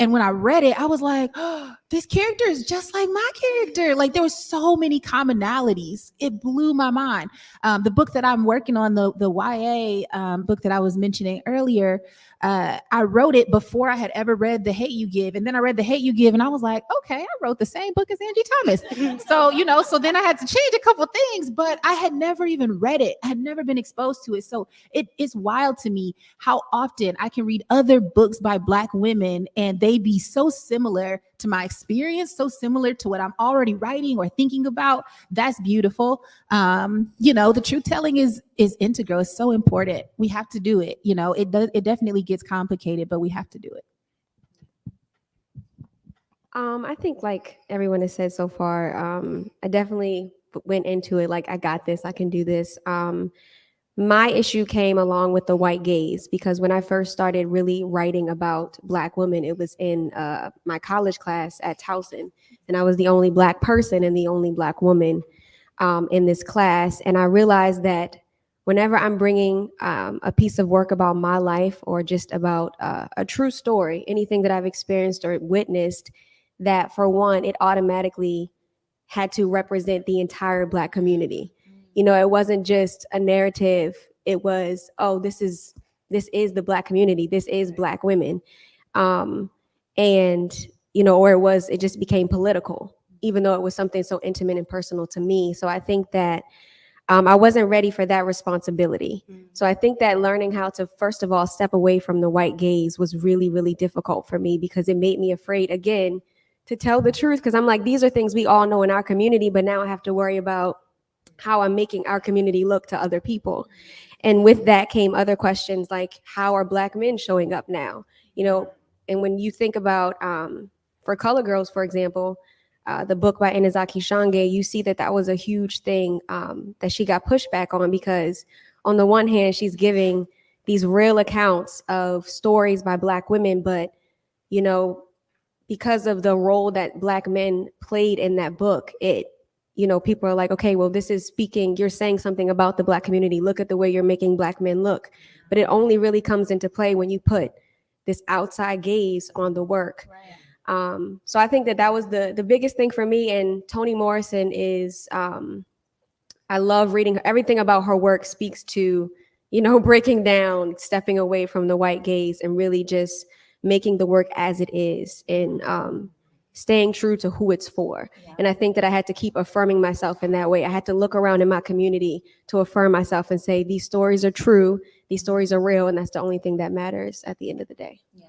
And when I read it, I was like, oh, this character is just like my character. Like, there were so many commonalities. It blew my mind. The book that I'm working on, the YA book that I was mentioning earlier, I wrote it before I had ever read The Hate You Give. And then I read The Hate You Give and I was like, okay, I wrote the same book as Angie Thomas. So then I had to change a couple things, but I had never even read it. I had never been exposed to it. So it's wild to me how often I can read other books by Black women and they be so similar to my experience, so similar to what I'm already writing or thinking about. That's beautiful. The truth telling is integral. It's so important. We have to do it. It definitely gets complicated, but we have to do it. I think, like everyone has said so far, I definitely went into it like, I got this, I can do this. My issue came along with the white gaze, because when I first started really writing about Black women, it was in my college class at Towson, and I was the only Black person and the only Black woman in this class. And I realized that whenever I'm bringing a piece of work about my life or just about a true story, anything that I've experienced or witnessed, that for one, it automatically had to represent the entire Black community. It wasn't just a narrative. It was, oh, this is the Black community. This is Black women. Or it just became political, even though it was something so intimate and personal to me. So I think that I wasn't ready for that responsibility. So I think that learning how to, first of all, step away from the white gaze was really, really difficult for me, because it made me afraid, again, to tell the truth. Because I'm like, these are things we all know in our community, but now I have to worry about how I'm making our community look to other people. And with that came other questions like, how are Black men showing up now? And when you think about for Color Girls, for example, the book by Inazaki Shange, you see that was a huge thing that she got pushback on, because on the one hand, she's giving these real accounts of stories by Black women, but, you know, because of the role that Black men played in that book, people are like, okay, well, this is speaking, you're saying something about the Black community. Look at the way you're making Black men look. But it only really comes into play when you put this outside gaze on the work. Right. So I think that was the biggest thing for me. And Toni Morrison is, I love reading everything about her work speaks to, breaking down, stepping away from the white gaze and really just making the work as it is and staying true to who it's for. Yeah. And I think that I had to keep affirming myself in that way. I had to look around in my community to affirm myself and say, these stories are true, these stories are real, and that's the only thing that matters at the end of the day. Yeah.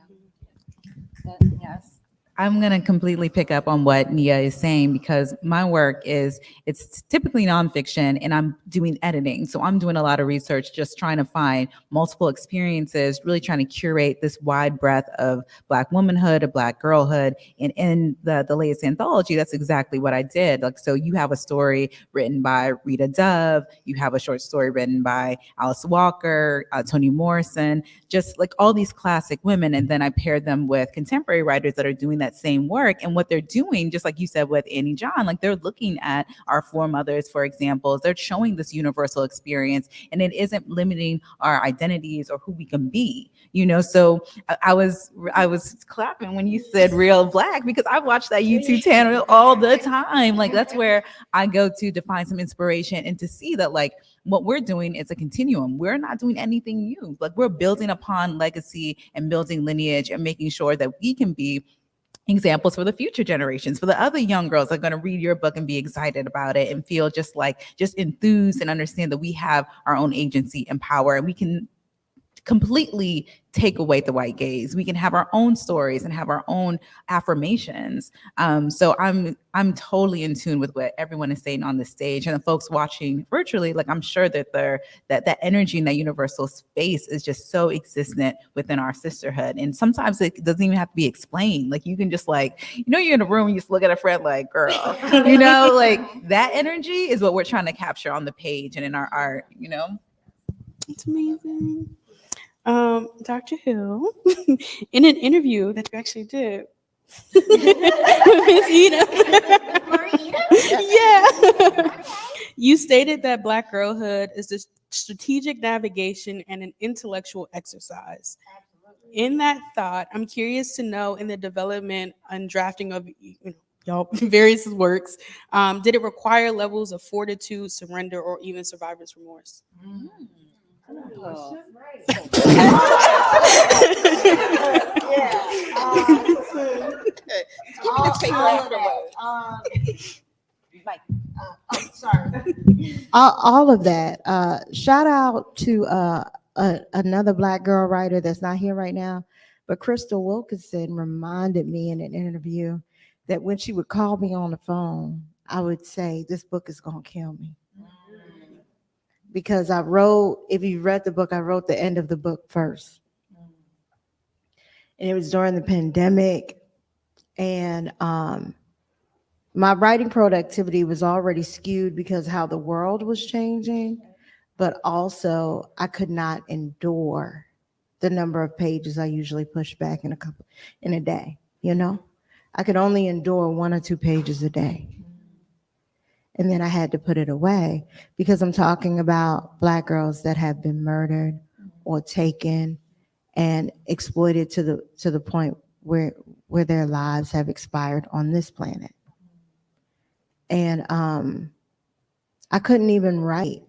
Yes. I'm going to completely pick up on what Nia is saying, because my work it's typically nonfiction and I'm doing editing. So I'm doing a lot of research, just trying to find multiple experiences, really trying to curate this wide breadth of Black womanhood, of Black girlhood. And in the latest anthology, that's exactly what I did. Like, so you have a story written by Rita Dove, you have a short story written by Alice Walker, Toni Morrison, just like all these classic women. And then I paired them with contemporary writers that are doing that same work. And what they're doing, just like you said with Annie John, like they're looking at our foremothers, for example, they're showing this universal experience, and it isn't limiting our identities or who we can be, So I was clapping when you said real Black, because I watch that YouTube channel all the time. Like that's where I go to find some inspiration and to see that like what we're doing is a continuum. We're not doing anything new. Like we're building upon legacy and building lineage and making sure that we can be examples for the future generations, for the other young girls that are going to read your book and be excited about it and feel just enthused and understand that we have our own agency and power, and we can completely take away the white gaze. We can have our own stories and have our own affirmations. So I'm totally in tune with what everyone is saying on the stage, and the folks watching virtually. Like I'm sure that that energy in that universal space is just so existent within our sisterhood. And sometimes it doesn't even have to be explained. Like you can just you're in a room and you just look at a friend like, girl, like that energy is what we're trying to capture on the page and in our art. It's amazing. Dr. Hill, in an interview that you actually did with Miss Edim. Yeah. You stated that Black girlhood is a strategic navigation and an intellectual exercise. Absolutely. In that thought, I'm curious to know, in the development and drafting of y'all various works, did it require levels of fortitude, surrender, or even survivor's remorse? Mm-hmm. Oh. All of that. Shout out to another Black girl writer that's not here right now, but Crystal Wilkinson reminded me in an interview that when she would call me on the phone, I would say, this book is going to kill me. Because if you read the book, I wrote the end of the book first. And it was during the pandemic. And my writing productivity was already skewed because how the world was changing. But also, I could not endure the number of pages I usually push back in a day, I could only endure 1 or 2 pages a day. And then I had to put it away because I'm talking about Black girls that have been murdered or taken and exploited to the point where their lives have expired on this planet. And I couldn't even write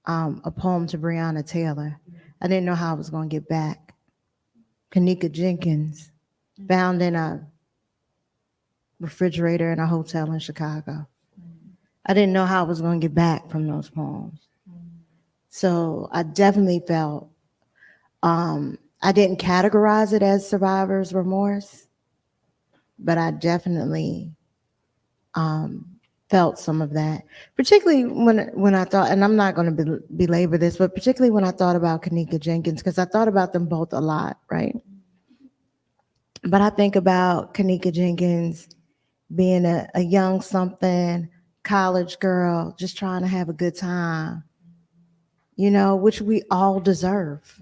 a poem to Breonna Taylor. I didn't know how I was going to get back. Kanika Jenkins, found in a refrigerator in a hotel in Chicago. I didn't know how I was going to get back from those poems. So I definitely felt, I didn't categorize it as survivor's remorse, but I definitely felt some of that, particularly when I thought, and I'm not going to belabor this, but particularly when I thought about Kanika Jenkins, because I thought about them both a lot, right? But I think about Kanika Jenkins being a young something, college girl, just trying to have a good time, which we all deserve,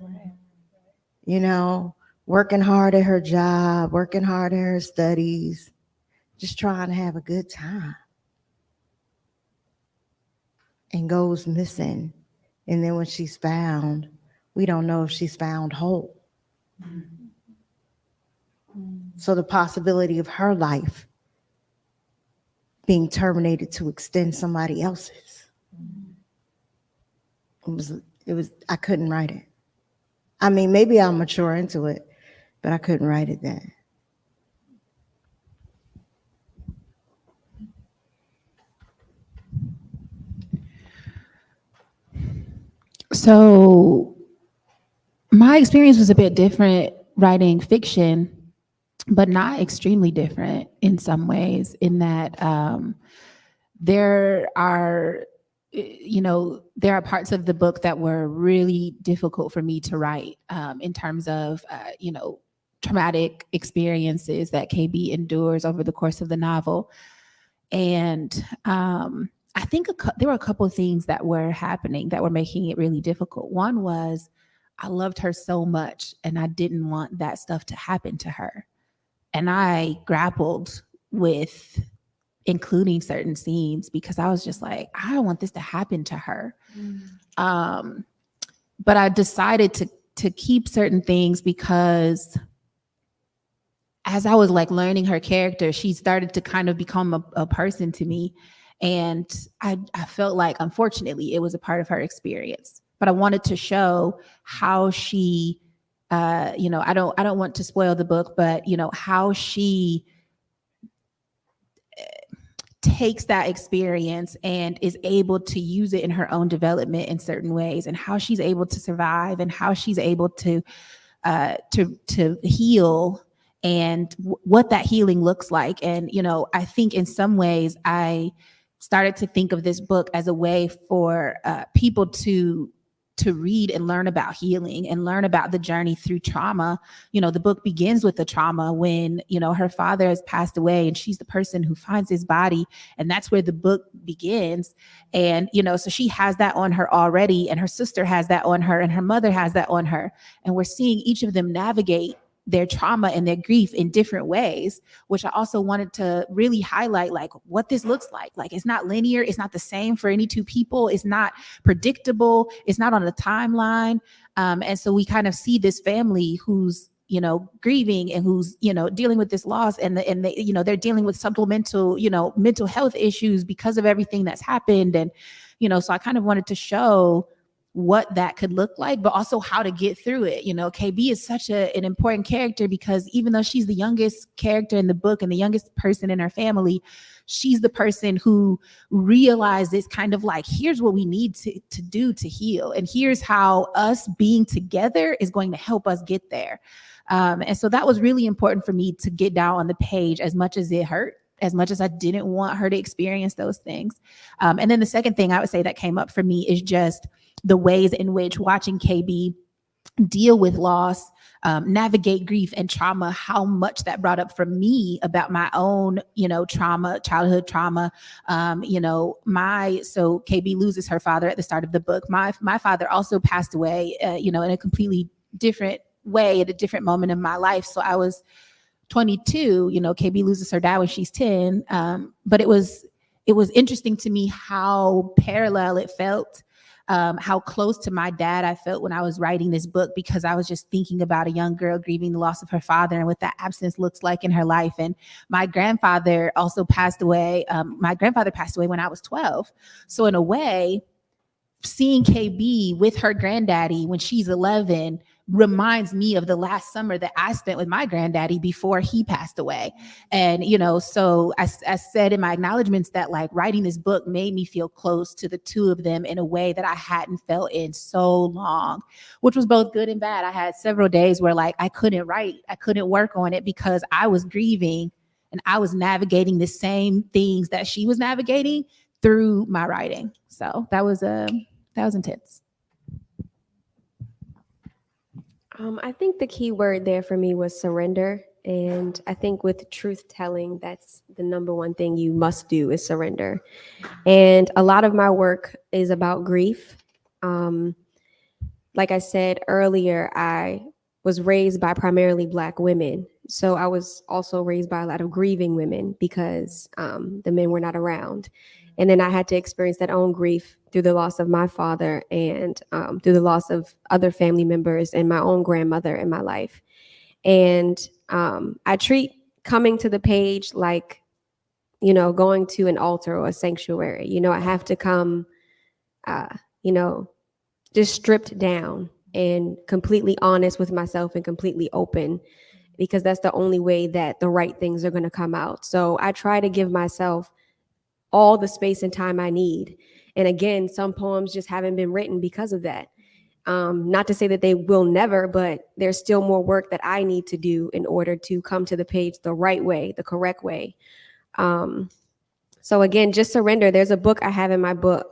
working hard at her job, working hard at her studies, just trying to have a good time, and goes missing. And then when she's found, we don't know if she's found whole. So the possibility of her life being terminated to extend somebody else's, I couldn't write it. I mean, maybe I'll mature into it, but I couldn't write it then. So my experience was a bit different writing fiction, but not extremely different in some ways, in that there are parts of the book that were really difficult for me to write, in terms of, traumatic experiences that KB endures over the course of the novel. And I think there were a couple of things that were happening that were making it really difficult. One was I loved her so much and I didn't want that stuff to happen to her. And I grappled with including certain scenes because I was just like, I don't want this to happen to her. But I decided to keep certain things because as I was like learning her character, she started to kind of become a person to me. And I felt like, unfortunately, it was a part of her experience. But I wanted to show how she, I don't want to spoil the book, but, how she takes that experience and is able to use it in her own development in certain ways, and how she's able to survive and how she's able to heal, and what that healing looks like. And, I think in some ways I started to think of this book as a way for people to read and learn about healing and learn about the journey through trauma. The book begins with the trauma when, her father has passed away and she's the person who finds his body. And that's where the book begins. And, so she has that on her already, and her sister has that on her, and her mother has that on her. And we're seeing each of them navigate their trauma and their grief in different ways, which I also wanted to really highlight, like what this looks like. Like, it's not linear. It's not the same for any two people. It's not predictable. It's not on a timeline. And so we kind of see this family who's, grieving and who's, dealing with this loss, and they, they're dealing with supplemental, mental health issues because of everything that's happened. And, so I kind of wanted to show what that could look like, but also how to get through it. KB is such an important character because even though she's the youngest character in the book and the youngest person in her family, she's the person who realizes kind of like, here's what we need to do to heal. And here's how us being together is going to help us get there. And so that was really important for me to get down on the page, as much as it hurt, as much as I didn't want her to experience those things. And then the second thing I would say that came up for me is just the ways in which watching KB deal with loss, navigate grief and trauma, how much that brought up for me about my own, trauma, childhood trauma. So KB loses her father at the start of the book. My father also passed away, in a completely different way at a different moment in my life. So I was 22, KB loses her dad when she's 10. But it was interesting to me how parallel it felt, how close to my dad I felt when I was writing this book, because I was just thinking about a young girl grieving the loss of her father and what that absence looks like in her life. And my grandfather also passed away. My grandfather passed away when I was 12. So in a way, seeing KB with her granddaddy when she's 11 reminds me of the last summer that I spent with my granddaddy before he passed away. And, so I said in my acknowledgments that like writing this book made me feel close to the two of them in a way that I hadn't felt in so long, which was both good and bad. I had several days where like I couldn't write, I couldn't work on it because I was grieving and I was navigating the same things that she was navigating through my writing. So that was intense. I think the key word there for me was surrender. And I think with truth telling, that's the number one thing you must do is surrender. And a lot of my work is about grief. Like I said earlier, I was raised by primarily Black women. So I was also raised by a lot of grieving women because the men were not around. And then I had to experience that own grief through the loss of my father and through the loss of other family members and my own grandmother in my life. And I treat coming to the page like, going to an altar or a sanctuary. I have to come, just stripped down and completely honest with myself and completely open, because that's the only way that the right things are going to come out. So I try to give myself all the space and time I need. And again, some poems just haven't been written because of that. Not to say that they will never, but there's still more work that I need to do in order to come to the page the right way, the correct way. So again, just surrender. There's a book I have in my book.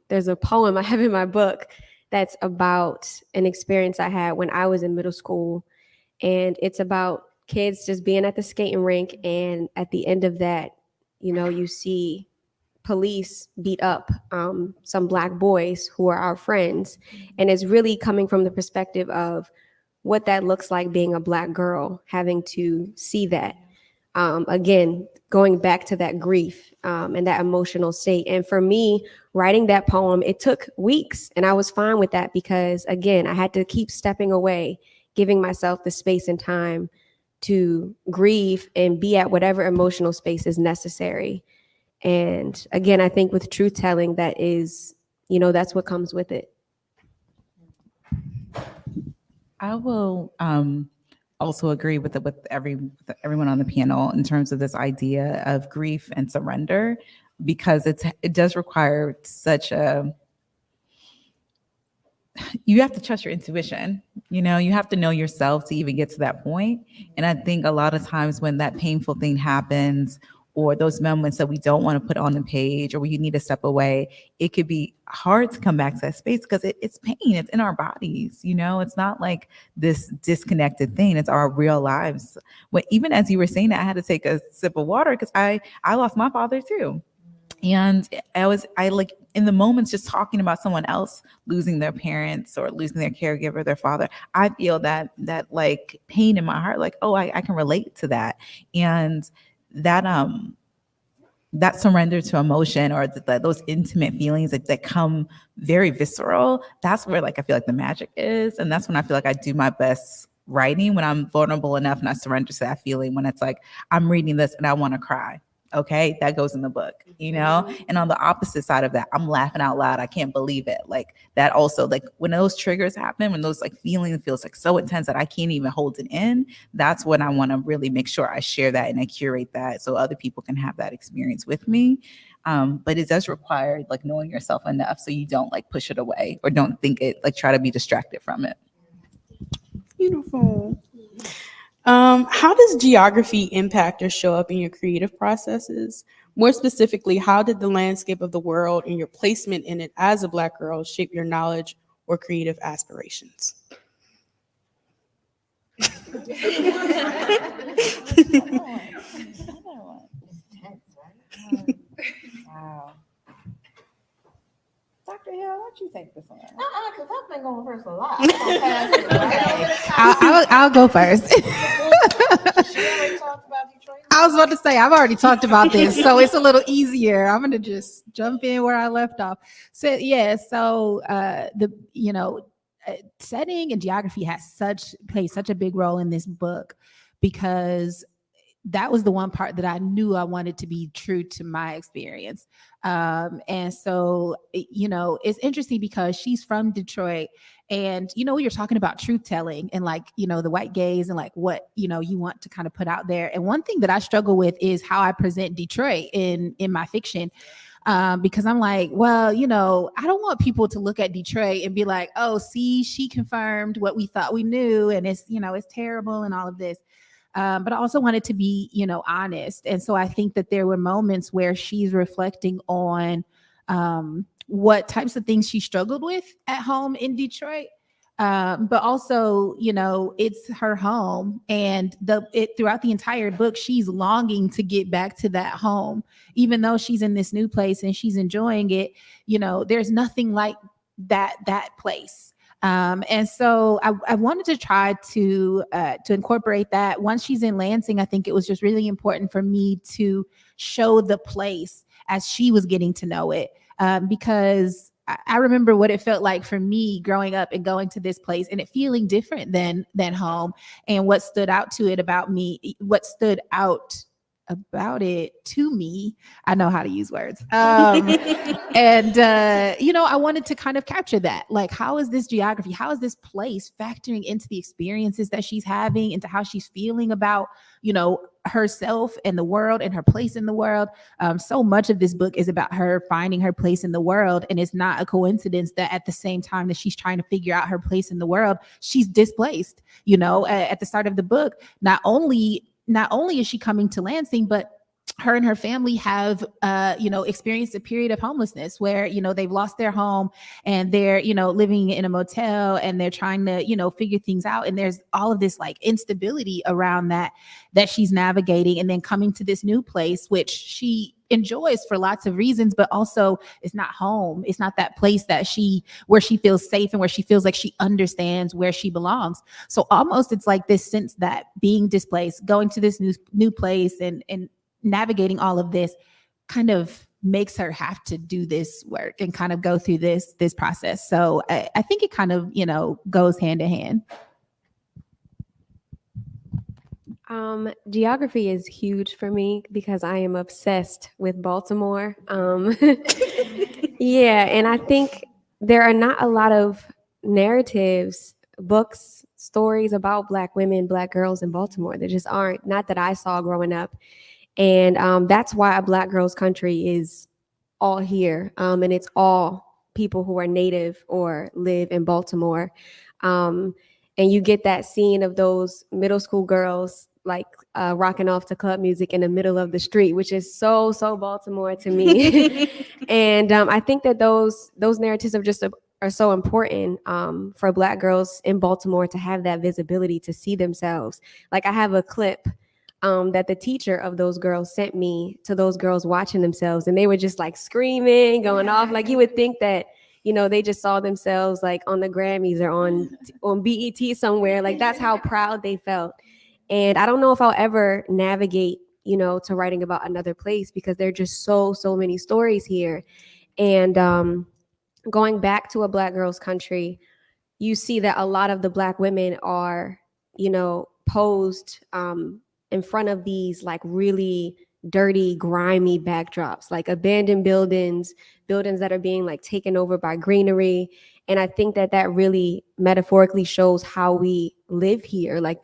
There's a poem I have in my book that's about an experience I had when I was in middle school. And it's about kids just being at the skating rink. And at the end of that, you see police beat up some Black boys who are our friends. And it's really coming from the perspective of what that looks like being a Black girl, having to see that. Again, going back to that grief and that emotional state. And for me, writing that poem, it took weeks, and I was fine with that because, again, I had to keep stepping away, giving myself the space and time to grieve and be at whatever emotional space is necessary. And again, I think with truth telling, that is, that's what comes with it. I will also agree with everyone on the panel in terms of this idea of grief and surrender, because it does require you have to trust your intuition. You have to know yourself to even get to that point. And I think a lot of times when that painful thing happens, or those moments that we don't want to put on the page, or where you need to step away, it could be hard to come back to that space because it's pain. It's in our bodies. It's not like this disconnected thing. It's our real lives. Even as you were saying that, I had to take a sip of water because I lost my father too. And I like in the moments just talking about someone else losing their parents or losing their caregiver, their father, I feel that like pain in my heart, like, oh, I can relate to that. And that surrender to emotion, or those intimate feelings that come very visceral, that's where like I feel like the magic is. And that's when I feel like I do my best writing, when I'm vulnerable enough and I surrender to that feeling, when it's like I'm reading this and I want to cry. Okay, that goes in the book, And on the opposite side of that, I'm laughing out loud. I can't believe it. Like that also, like when those triggers happen, when those like feelings feels like so intense that I can't even hold it in, that's when I want to really make sure I share that and I curate that so other people can have that experience with me. But it does require like knowing yourself enough so you don't like push it away or don't think it, like try to be distracted from it. Beautiful. How does geography impact or show up in your creative processes? More specifically, how did the landscape of the world and your placement in it as a Black girl shape your knowledge or creative aspirations? Wow. Dr. Hill, why don't you take this one? Because I've been going first a lot. I'm gonna pass it I'll, I'll go first. She already talked about Detroit. I was about to say, I've already talked about this, so it's a little easier. I'm going to just jump in where I left off. So, yeah, setting and geography plays such a big role in this book, because that was the one part that I knew I wanted to be true to my experience. And so, it's interesting because she's from Detroit, and, you're talking about truth telling and like, the white gaze and like what, you want to kind of put out there. And one thing that I struggle with is how I present Detroit in my fiction. Because I'm like, well, I don't want people to look at Detroit and be like, oh, see, she confirmed what we thought we knew. And it's, it's terrible and all of this. But I also wanted to be, honest. And so I think that there were moments where she's reflecting on what types of things she struggled with at home in Detroit. But also, it's her home, and throughout the entire book, she's longing to get back to that home, even though she's in this new place and she's enjoying it. There's nothing like that place. And so I wanted to try to incorporate that. Once she's in Lansing, I think it was just really important for me to show the place as she was getting to know it, because I remember what it felt like for me growing up and going to this place and it feeling different than home. And what stood out to it about me, what stood out about it to me, I know how to use words. And I wanted to kind of capture that. Like, how is this geography, how is this place factoring into the experiences that she's having, into how she's feeling about, herself and the world and her place in the world. So much of this book is about her finding her place in the world. And it's not a coincidence that at the same time that she's trying to figure out her place in the world, she's displaced. At the start of the book, not only is she coming to Lansing, but her and her family have, experienced a period of homelessness where, they've lost their home and they're, living in a motel and they're trying to, figure things out. And there's all of this like instability around that she's navigating, and then coming to this new place, which she enjoys for lots of reasons, but also it's not home. It's not that place where she feels safe and where she feels like she understands where she belongs. So almost it's like this sense that being displaced, going to this new place and navigating all of this kind of makes her have to do this work and kind of go through this process. So I think it kind of, goes hand in hand. Geography is huge for me because I am obsessed with Baltimore. Yeah, and I think there are not a lot of narratives, books, stories about Black women, Black girls in Baltimore. There just aren't, not that I saw growing up. And that's why A Black Girl's Country is all here. And it's all people who are native or live in Baltimore. And you get that scene of those middle school girls like rocking off to club music in the middle of the street, which is so Baltimore to me. And I think that those narratives are so important for Black girls in Baltimore to have that visibility, to see themselves. Like, I have a clip that the teacher of those girls sent me to those girls watching themselves, and they were just like screaming, going off. Like, you would think that, they just saw themselves like on the Grammys or on BET somewhere. Like, that's how proud they felt. And I don't know if I'll ever navigate, to writing about another place, because there are just so many stories here. And going back to A Black Girl's Country, you see that a lot of the Black women are, posed in front of these like really dirty, grimy backdrops, like abandoned buildings that are being like taken over by greenery. And I think that really metaphorically shows how we live here. Like,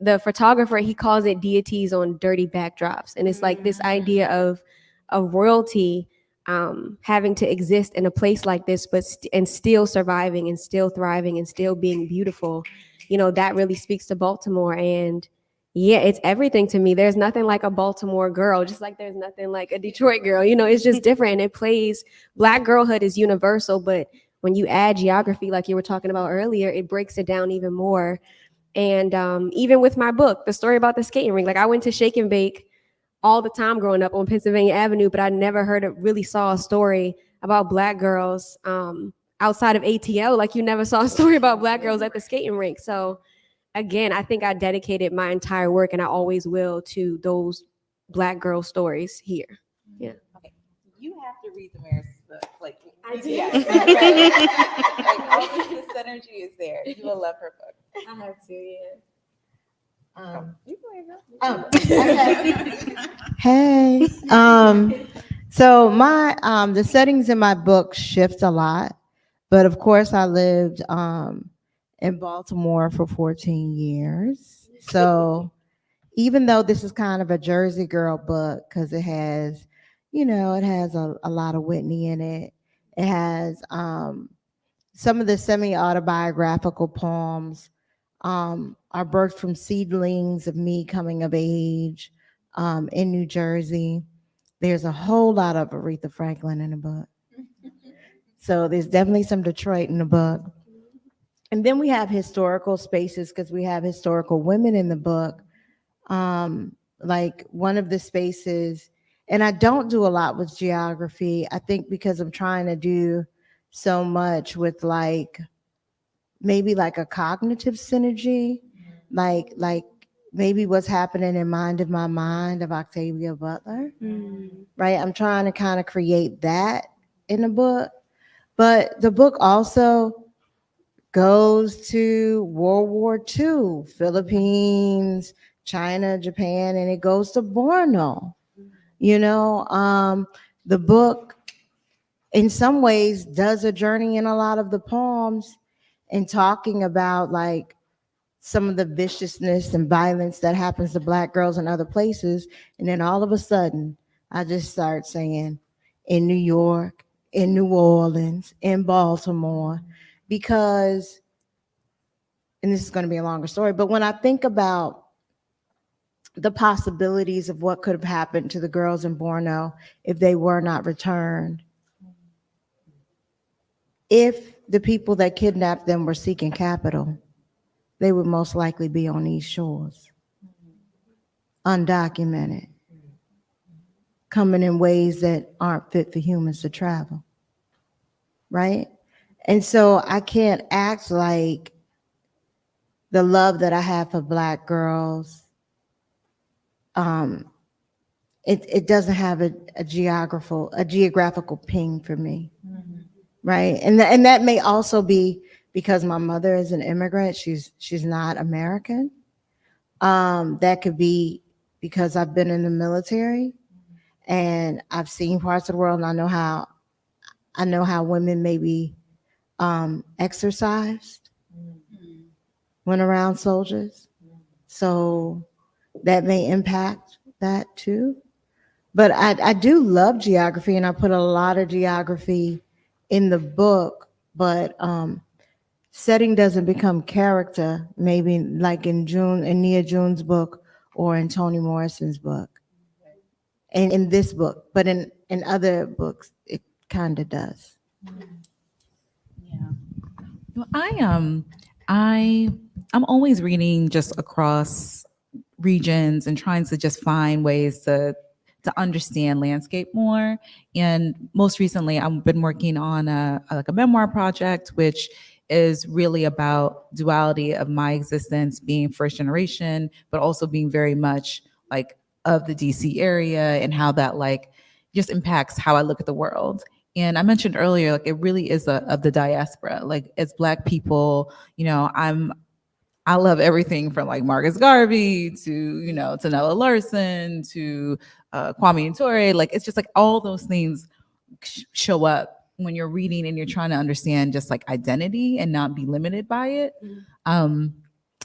the photographer, he calls it deities on dirty backdrops. And it's like this idea of royalty having to exist in a place like this, but and still surviving and still thriving and still being beautiful. That really speaks to Baltimore. And yeah, it's everything to me. There's nothing like a Baltimore girl, just like there's nothing like a Detroit girl. It's just different. It plays, Black girlhood is universal, but when you add geography, like you were talking about earlier, it breaks it down even more. And even with my book, the story about the skating rink, like, I went to Shake and Bake all the time growing up on Pennsylvania Avenue, but I never really saw a story about Black girls outside of ATL. Like, you never saw a story about Black girls at the skating rink. So again, I think I dedicated my entire work, and I always will, to those Black girl stories here. Yeah. Okay. You have to read DaMaris' book. Like, I do. Yeah. Like, all this synergy is there. You will love her book. I have to, yeah. Okay. Hey. So my the settings in my book shift a lot, but of course I lived in Baltimore for 14 years. So even though this is kind of a Jersey girl book, because it has, a lot of Whitney in it. It has some of the semi-autobiographical poems are birthed from seedlings of me coming of age in New Jersey. There's a whole lot of Aretha Franklin in the book. So there's definitely some Detroit in the book. And then we have historical spaces because we have historical women in the book. Like one of the spaces, and I don't do a lot with geography, I think because I'm trying to do so much with like maybe like a cognitive synergy, like maybe what's happening in Mind of My Mind of Octavia Butler, right? I'm trying to kind of create that in the book. But the book also goes to World War II, Philippines, China, Japan, and it goes to Borno. You know, the book in some ways does a journey in a lot of the poems and talking about like some of the viciousness and violence that happens to Black girls in other places. And then all of a sudden, I just start saying in New York, in New Orleans, in Baltimore, because, and this is going to be a longer story, but when I think about the possibilities of what could have happened to the girls in Borno if they were not returned, if the people that kidnapped them were seeking capital, they would most likely be on these shores, undocumented, coming in ways that aren't fit for humans to travel, right? And so I can't act like the love that I have for Black girls, it doesn't have a geographical ping for me, right? And that may also be because my mother is an immigrant. She's not American. That could be because I've been in the military and I've seen parts of the world, and I know how women may be exercised when around soldiers. So that may impact that too. But I do love geography, and I put a lot of geography in the book, but setting doesn't become character, maybe like in Nia June's book or in Toni Morrison's book. And in this book, but in other books, it kind of does. Yeah. Well, I'm always reading just across regions and trying to just find ways to understand landscape more. And most recently, I've been working on a memoir project, which is really about duality of my existence being first generation, but also being very much like of the DC area and how that like just impacts how I look at the world. And I mentioned earlier, like it really is of the diaspora. Like as Black people, you know, I love everything from like Marcus Garvey to, you know, to Nella Larson to Kwame Ture. Like it's just like all those things show up when you're reading and you're trying to understand just like identity and not be limited by it.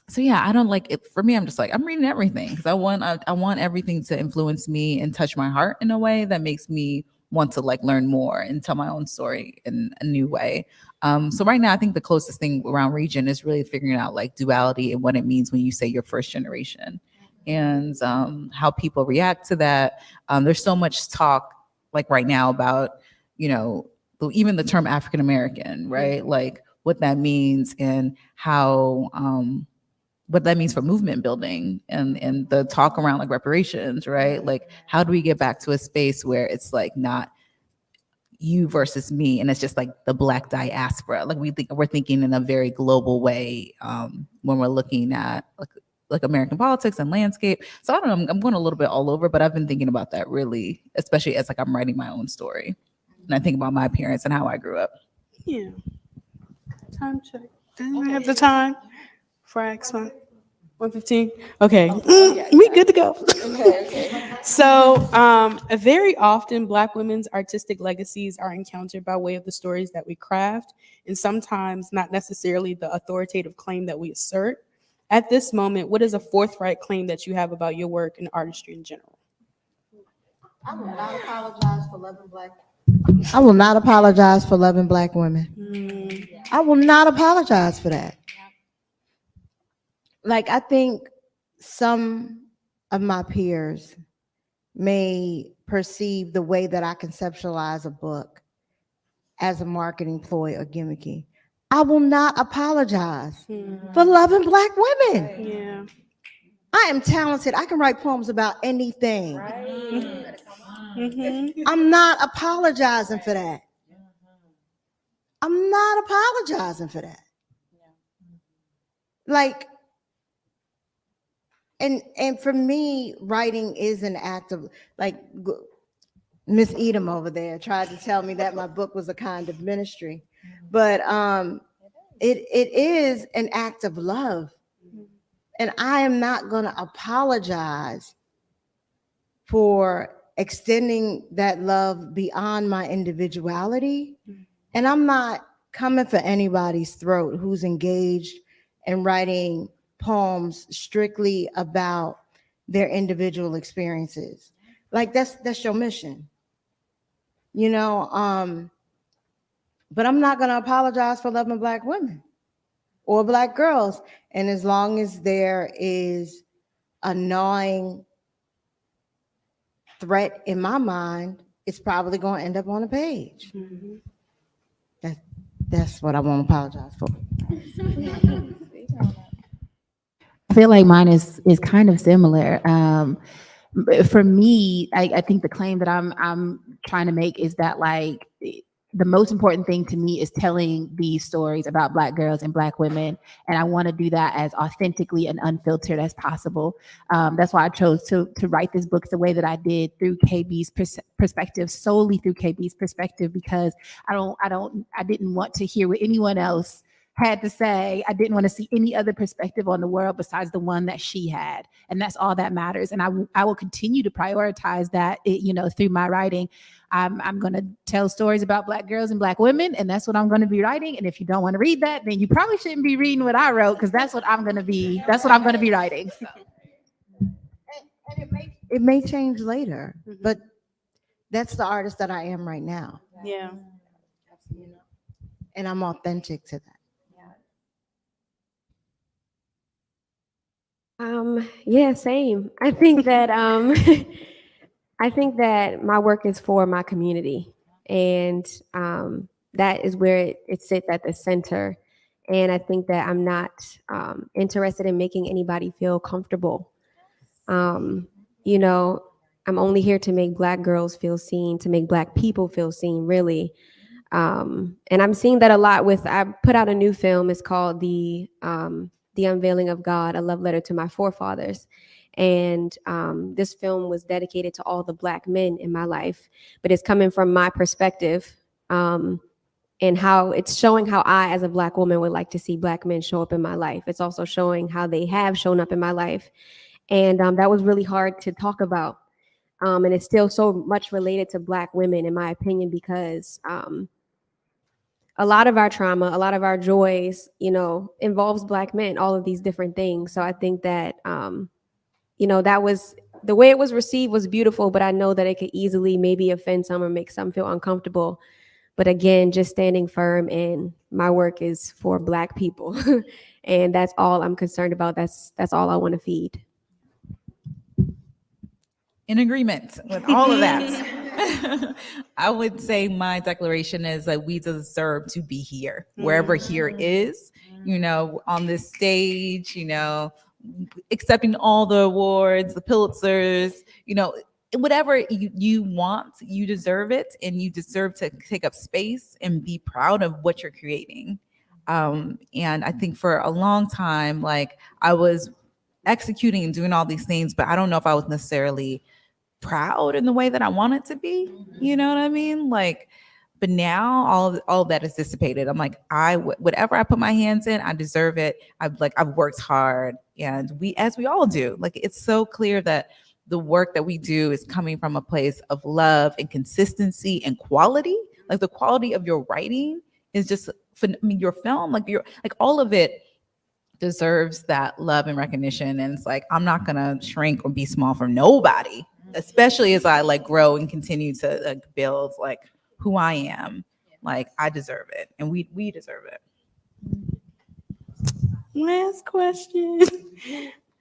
So yeah, I don't like it. For me, I'm just like, I'm reading everything because I want everything to influence me and touch my heart in a way that makes me want to like learn more and tell my own story in a new way. So right now, I think the closest thing around region is really figuring out like duality and what it means when you say you're first generation and how people react to that. There's so much talk like right now about, you know, even the term African American, right? Like what that means and how what that means for movement building and the talk around like reparations, right? Like how do we get back to a space where it's like not you versus me and it's just like the Black diaspora. Like we're thinking in a very global way when we're looking at like American politics and landscape. So I don't know, I'm going a little bit all over, but I've been thinking about that really, especially as like I'm writing my own story and I think about my parents and how I grew up. Yeah. Time check. Didn't I have the time for X one? 1:15. Okay, we good to go. So, very often, Black women's artistic legacies are encountered by way of the stories that we craft, and sometimes not necessarily the authoritative claim that we assert. At this moment, what is a forthright claim that you have about your work and artistry in general? I will not apologize for loving Black. I will not apologize for loving Black women. I will not apologize for that. Like, I think some of my peers may perceive the way that I conceptualize a book as a marketing ploy or gimmicky. I will not apologize for loving Black women. Yeah. I am talented. I can write poems about anything. Mm-hmm. I'm not apologizing for that. I'm not apologizing for that. Like, and for me, writing is an act of, like, Miss Edim over there tried to tell me that my book was a kind of ministry, but it is an act of love, and I am not going to apologize for extending that love beyond my individuality, and I'm not coming for anybody's throat who's engaged in writing poems strictly about their individual experiences. Like, that's your mission, you know. But I'm not going to apologize for loving Black women or Black girls. And as long as there is a gnawing threat in my mind, it's probably going to end up on a page. That's what I won't apologize for. I feel like mine is kind of similar. For me, I think the claim that I'm trying to make is that, like, the most important thing to me is telling these stories about Black girls and Black women, and I want to do that as authentically and unfiltered as possible. That's why I chose to write this book the way that I did, through KB's perspective, solely through KB's perspective, because I didn't want to hear what anyone else had to say. I didn't want to see any other perspective on the world besides the one that she had, and that's all that matters. And I will continue to prioritize that, through my writing. I'm going to tell stories about Black girls and Black women, and that's what I'm going to be writing. And if you don't want to read that, then you probably shouldn't be reading what I wrote, because that's what I'm going to be writing. So. And it may change later, but that's the artist that I am right now. Yeah. And I'm authentic to that. Yeah, same. I think that I think that my work is for my community, and that is where it sits at the center. And I think that I'm not interested in making anybody feel comfortable. I'm only here to make Black girls feel seen, to make Black people feel seen, really. And I'm seeing that a lot I put out a new film. It's called The Unveiling of God, A Love Letter to My Forefathers. And this film was dedicated to all the Black men in my life, but it's coming from my perspective, and how it's showing how I, as a Black woman, would like to see Black men show up in my life. It's also showing how they have shown up in my life. And that was really hard to talk about. And it's still so much related to Black women, in my opinion, because a lot of our trauma, a lot of our joys, involves Black men, all of these different things. So I think that, that was, the way it was received was beautiful, but I know that it could easily maybe offend some or make some feel uncomfortable. But again, just standing firm, and my work is for Black people. And that's all I'm concerned about. That's all I want to feed. In agreement with all of that. I would say my declaration is that we deserve to be here, wherever here is, on this stage, accepting all the awards, the Pulitzers, whatever you want, you deserve it, and you deserve to take up space and be proud of what you're creating. And I think for a long time, like, I was executing and doing all these things, but I don't know if I was necessarily proud in the way that I want it to be. You know what I mean? Like, but now all of that is dissipated. I'm like, whatever I put my hands in, I deserve it. I've worked hard, and as we all do. Like, it's so clear that the work that we do is coming from a place of love and consistency and quality. Like, the quality of your writing is just, your film, all of it deserves that love and recognition. And it's like, I'm not gonna shrink or be small for nobody, especially as I grow and continue to build who I am. Like, I deserve it, and we deserve it. Last question.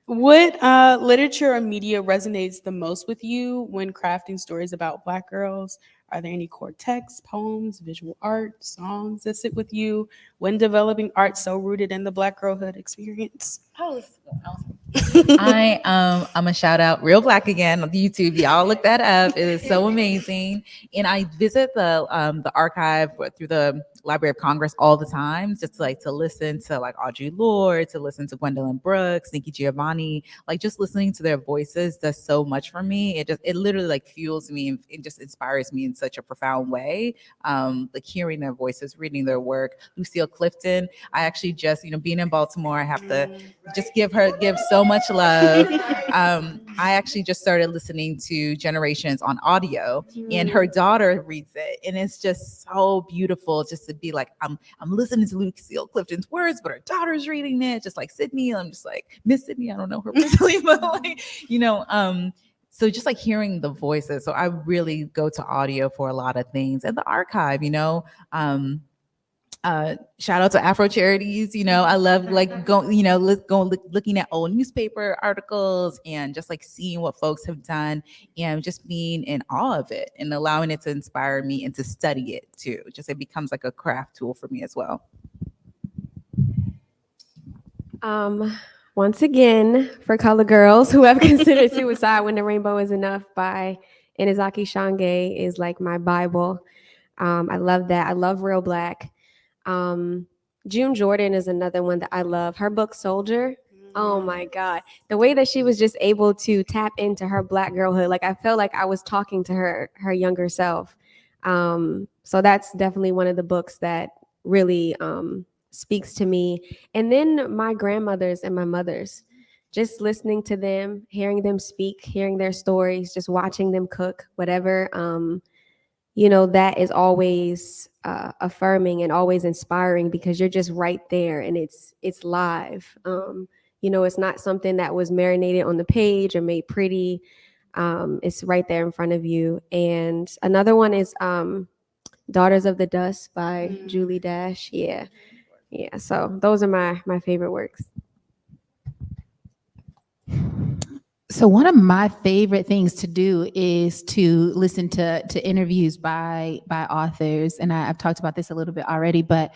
What literature or media resonates the most with you when crafting stories about Black girls? Are there any core texts, poems, visual art, songs that sit with you when developing art so rooted in the Black girlhood experience? I'm a shout out Real Black again on YouTube. Y'all look that up. It is so amazing. And I visit the archive through the Library of Congress all the time, just to listen to like Audre Lorde, to listen to Gwendolyn Brooks, Nikki Giovanni, like just listening to their voices does so much for me. It literally like fuels me and it just inspires me in such a profound way. Like hearing their voices, reading their work. Lucille Clifton, I actually just, being in Baltimore, I have to just give so much love. I actually just started listening to Generations on audio, and her daughter reads it, and it's just so beautiful just to be like, I'm listening to Lucille Clifton's words, but her daughter's reading it, just like Sydney. I'm just like, Miss Sydney, I don't know her personally, but like, so just like hearing the voices. So I really go to audio for a lot of things, and the archive, shout out to Afro Charities. I love like looking at old newspaper articles and just like seeing what folks have done and just being in awe of it and allowing it to inspire me and to study it too. Just it becomes like a craft tool for me as well. Once again, for color girls who have considered Suicide When the Rainbow Is Enough by Inazaki Shange is like my Bible. I love that. I love Real Black. June Jordan is another one that I love. Her book Soldier. Oh my God. The way that she was just able to tap into her Black girlhood. Like I felt like I was talking to her younger self. So that's definitely one of the books that really speaks to me. And then my grandmothers and my mothers, just listening to them, hearing them speak, hearing their stories, just watching them cook, whatever, that is always affirming and always inspiring because you're just right there and it's live. It's not something that was marinated on the page or made pretty. It's right there in front of you. And another one is Daughters of the Dust by Julie Dash. Yeah. So those are my favorite works. So one of my favorite things to do is to listen to interviews by authors, and I've talked about this a little bit already, but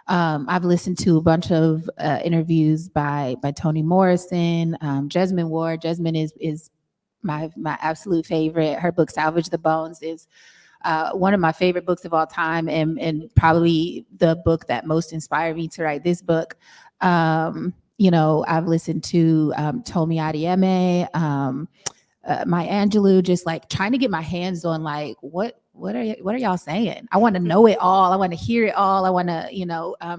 I've listened to a bunch of interviews by Toni Morrison, Jesmyn Ward. Jesmyn is my absolute favorite. Her book Salvage the Bones is one of my favorite books of all time, and probably the book that most inspired me to write this book. I've listened to Tomi Adeyemi, Maya Angelou, just like trying to get my hands on like what are y'all saying? I want to know it all. I want to hear it all. I want to,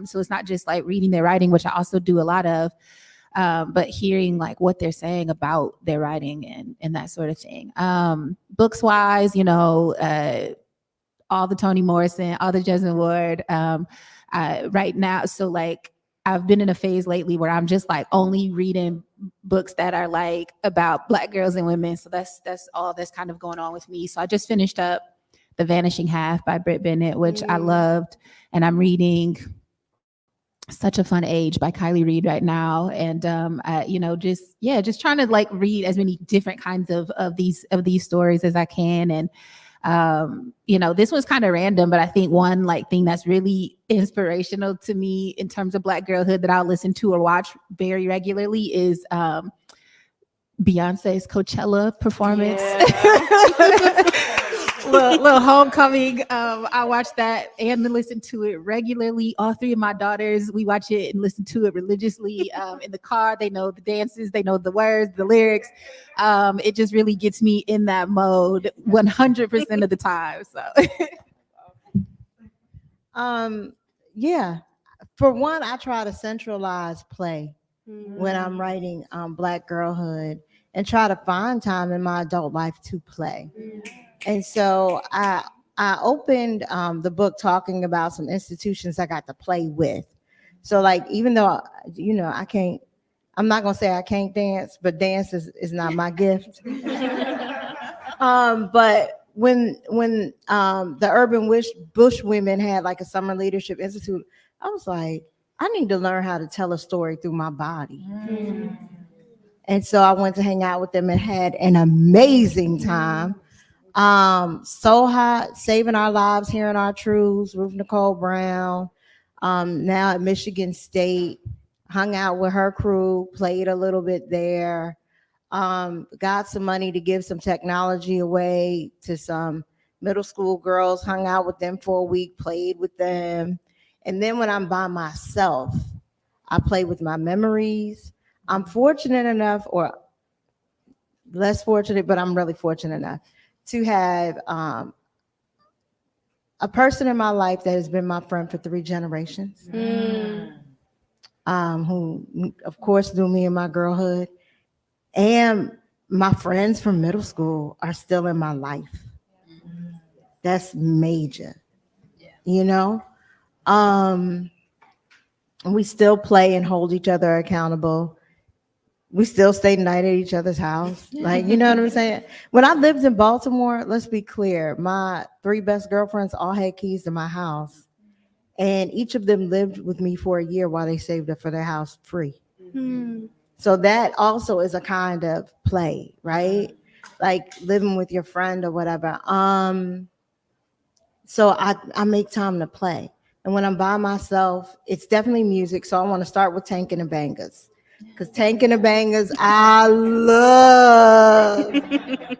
so it's not just like reading their writing, which I also do a lot of, but hearing like what they're saying about their writing and that sort of thing. Books wise, all the Toni Morrison, all the Jesmyn Ward, right now. So like, I've been in a phase lately where I'm just like only reading books that are like about Black girls and women. So that's all that's kind of going on with me. So I just finished up The Vanishing Half by Britt Bennett, which I loved. And I'm reading Such a Fun Age by Kylie Reed right now. And, just trying to like read as many different kinds of these stories as I can. And, this was kind of random, but I think one like thing that's really inspirational to me in terms of Black girlhood that I'll listen to or watch very regularly is Beyonce's Coachella performance. Yeah. little homecoming. I watch that and listen to it regularly. All three of my daughters, we watch it and listen to it religiously in the car. They know the dances, they know the words, the lyrics. It just really gets me in that mode 100% of the time. So, yeah. For one, I try to centralize play when I'm writing Black girlhood and try to find time in my adult life to play. And so I opened the book talking about some institutions I got to play with. So like, even though, I'm not going to say I can't dance, but dance is not my gift. But when the Urban Bush Women had like a Summer Leadership Institute, I was like, I need to learn how to tell a story through my body. And so I went to hang out with them and had an amazing time. So Hot, Saving Our Lives, Hearing Our Truths, Ruth Nicole Brown. Now at Michigan State, hung out with her crew, played a little bit there. Got some money to give some technology away to some middle school girls, hung out with them for a week, played with them. And then when I'm by myself, I play with my memories. I'm fortunate enough, or less fortunate, but I'm really fortunate enough to have a person in my life that has been my friend for 3 generations, who, of course, knew me in my girlhood. And my friends from middle school are still in my life. That's major, you know? We still play and hold each other accountable. We still stay the night at each other's house. Like, you know what I'm saying? When I lived in Baltimore, let's be clear, my 3 best girlfriends all had keys to my house. And each of them lived with me for a year while they saved up for their house free. So that also is a kind of play, right? Like living with your friend or whatever. So I make time to play. And when I'm by myself, it's definitely music. So I want to start with Tankin' and Bangers. Because Tankin' and Bangers, I love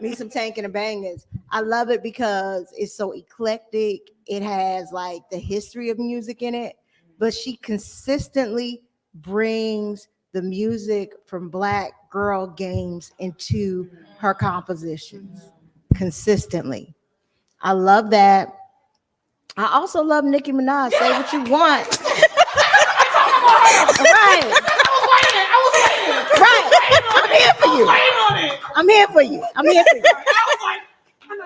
me some Tankin' and Bangers. I love it because it's so eclectic. It has like the history of music in it. But she consistently brings the music from Black girl games into her compositions consistently. I love that. I also love Nicki Minaj. Say what you want. Right. Right. I'm here for you. I'm here for you. I'm here for you.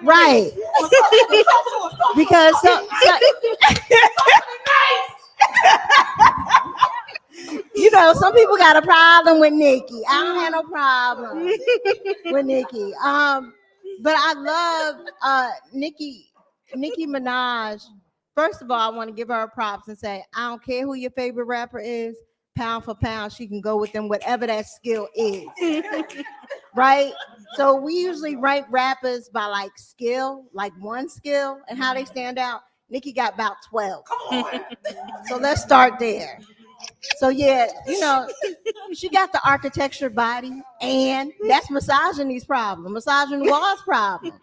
Right. Because you know, some people got a problem with Nicki. I don't have no problem with Nicki. But I love Nicki Minaj. First of all, I want to give her props and say, I don't care who your favorite rapper is, pound for pound, she can go with them, whatever that skill is. Right? So we usually rank rappers by like skill, like one skill and how they stand out. Nicki got about 12. So let's start there. So yeah, you know, she got the architecture body, and that's misogyny's problem, misogyny was problem.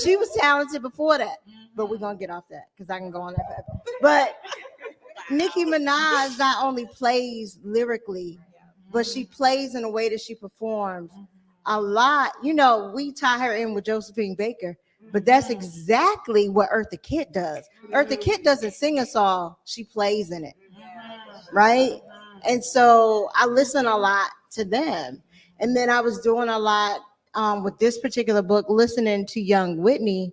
She was talented before that, but we're gonna get off that because I can go on that forever. But Nicki Minaj not only plays lyrically, but she plays in a way that she performs a lot. You know, we tie her in with Josephine Baker, but that's exactly what Eartha Kitt does. Eartha Kitt doesn't sing a song, she plays in it. Right? And so I listen a lot to them. And then I was doing a lot with this particular book, listening to young Whitney.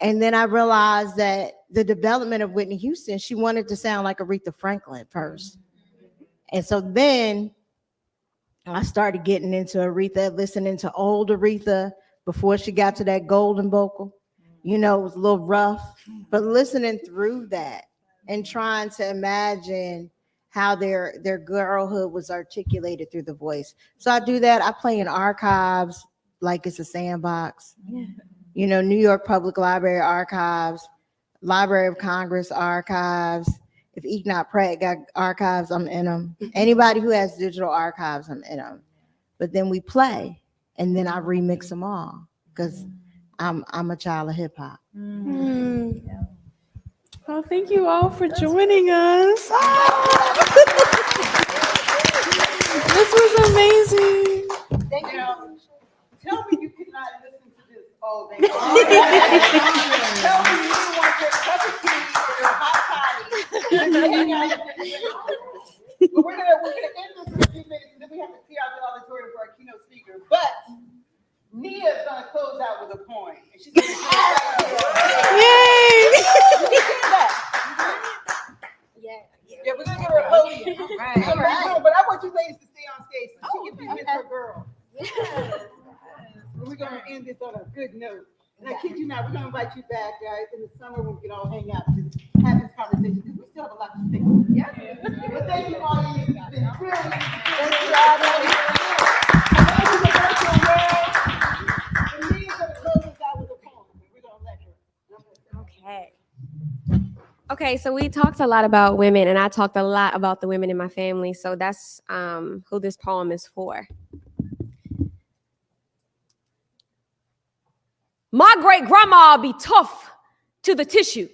And then I realized that the development of Whitney Houston, she wanted to sound like Aretha Franklin first. And so then I started getting into Aretha, listening to old Aretha before she got to that golden vocal. You know, it was a little rough, but listening through that and trying to imagine how their girlhood was articulated through the voice. So I do that. I play in archives like it's a sandbox. You know, New York Public Library archives, Library of Congress archives. If Enoch Pratt got archives, I'm in them. Anybody who has digital archives, I'm in them. But then we play, and then I remix them all because I'm a child of hip hop. Well, thank you all for joining us. This was amazing. Thank you. Tell me you could not listen to this all day long. Tell me you didn't want your cup of tea or your hot toddy. But we're gonna end this in a few minutes, and then we have to clear out the auditorium for our keynote speaker. But Nia is gonna close out with a poem, and she's gonna Yay! Yeah, we're gonna give her a podium. Right. All right. But I want you ladies to stay on stage so she can be with her girl. We're gonna end this on a good note. And I kid you not, we're gonna invite you back, guys, in the summer when we can all hang out and just have this conversation because we still have a lot to say. Yeah. But thank you all. It's been really thank you all. And Nia's gonna close us out with a poem. Okay, so we talked a lot about women, and I talked a lot about the women in my family. So that's who this poem is for. My great grandma be tough to the tissue.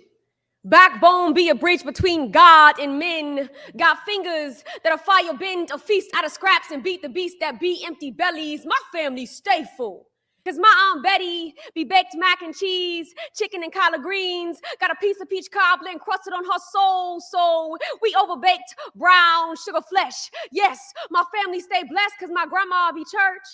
Backbone be a bridge between God and men. Got fingers that are fire bend, a feast out of scraps and beat the beast that be empty bellies. My family stay full. Cause my Aunt Betty be baked mac and cheese, chicken and collard greens, got a piece of peach cobbler encrusted on her soul. So we overbaked brown sugar flesh. Yes, my family stay blessed cause my grandma be church.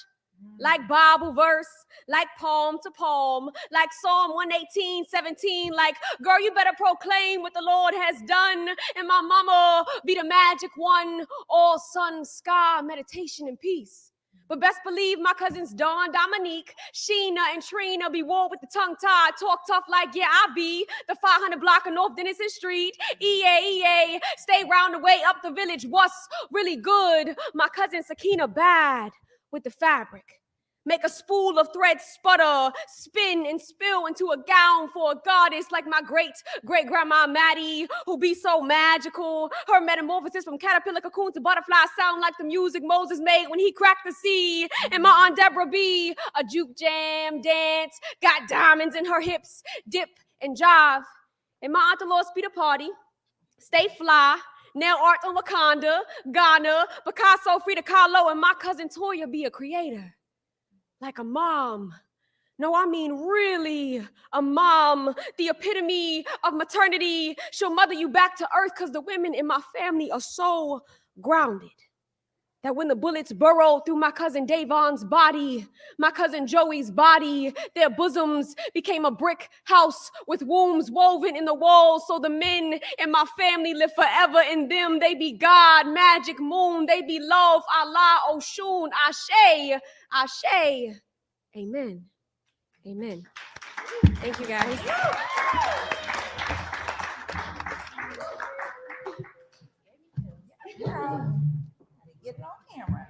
Like Bible verse, like palm to palm, like Psalm 118:17, like, girl, you better proclaim what the Lord has done. And my mama be the magic one, all sun, sky, meditation, and peace. But best believe my cousins Dawn, Dominique, Sheena, and Trina be war with the tongue tied, talk tough like, yeah, I be the 500 block of North Dennison Street. EA, stay round the way up the village. What's really good? My cousin Sakina bad with the fabric. Make a spool of thread sputter, spin and spill into a gown for a goddess like my great-great-grandma Maddie, who be so magical. Her metamorphosis from caterpillar cocoon to butterfly sound like the music Moses made when he cracked the sea. And my Aunt Deborah be a juke jam dance, got diamonds in her hips, dip and jive. And my Aunt Dolores be the party, stay fly, nail art on Wakanda, Ghana, Picasso, Frida Kahlo, and my cousin Toya be a creator. Like a mom. No, I mean really a mom, the epitome of maternity. She'll mother you back to earth because the women in my family are so grounded that when the bullets burrowed through my cousin Davon's body, my cousin Joey's body, their bosoms became a brick house with wombs woven in the walls. So the men in my family live forever in them. They be God, magic moon. They be love, Allah, Oshun, Ashe, Ashe. Amen. Amen. Thank you, guys. Get it on camera.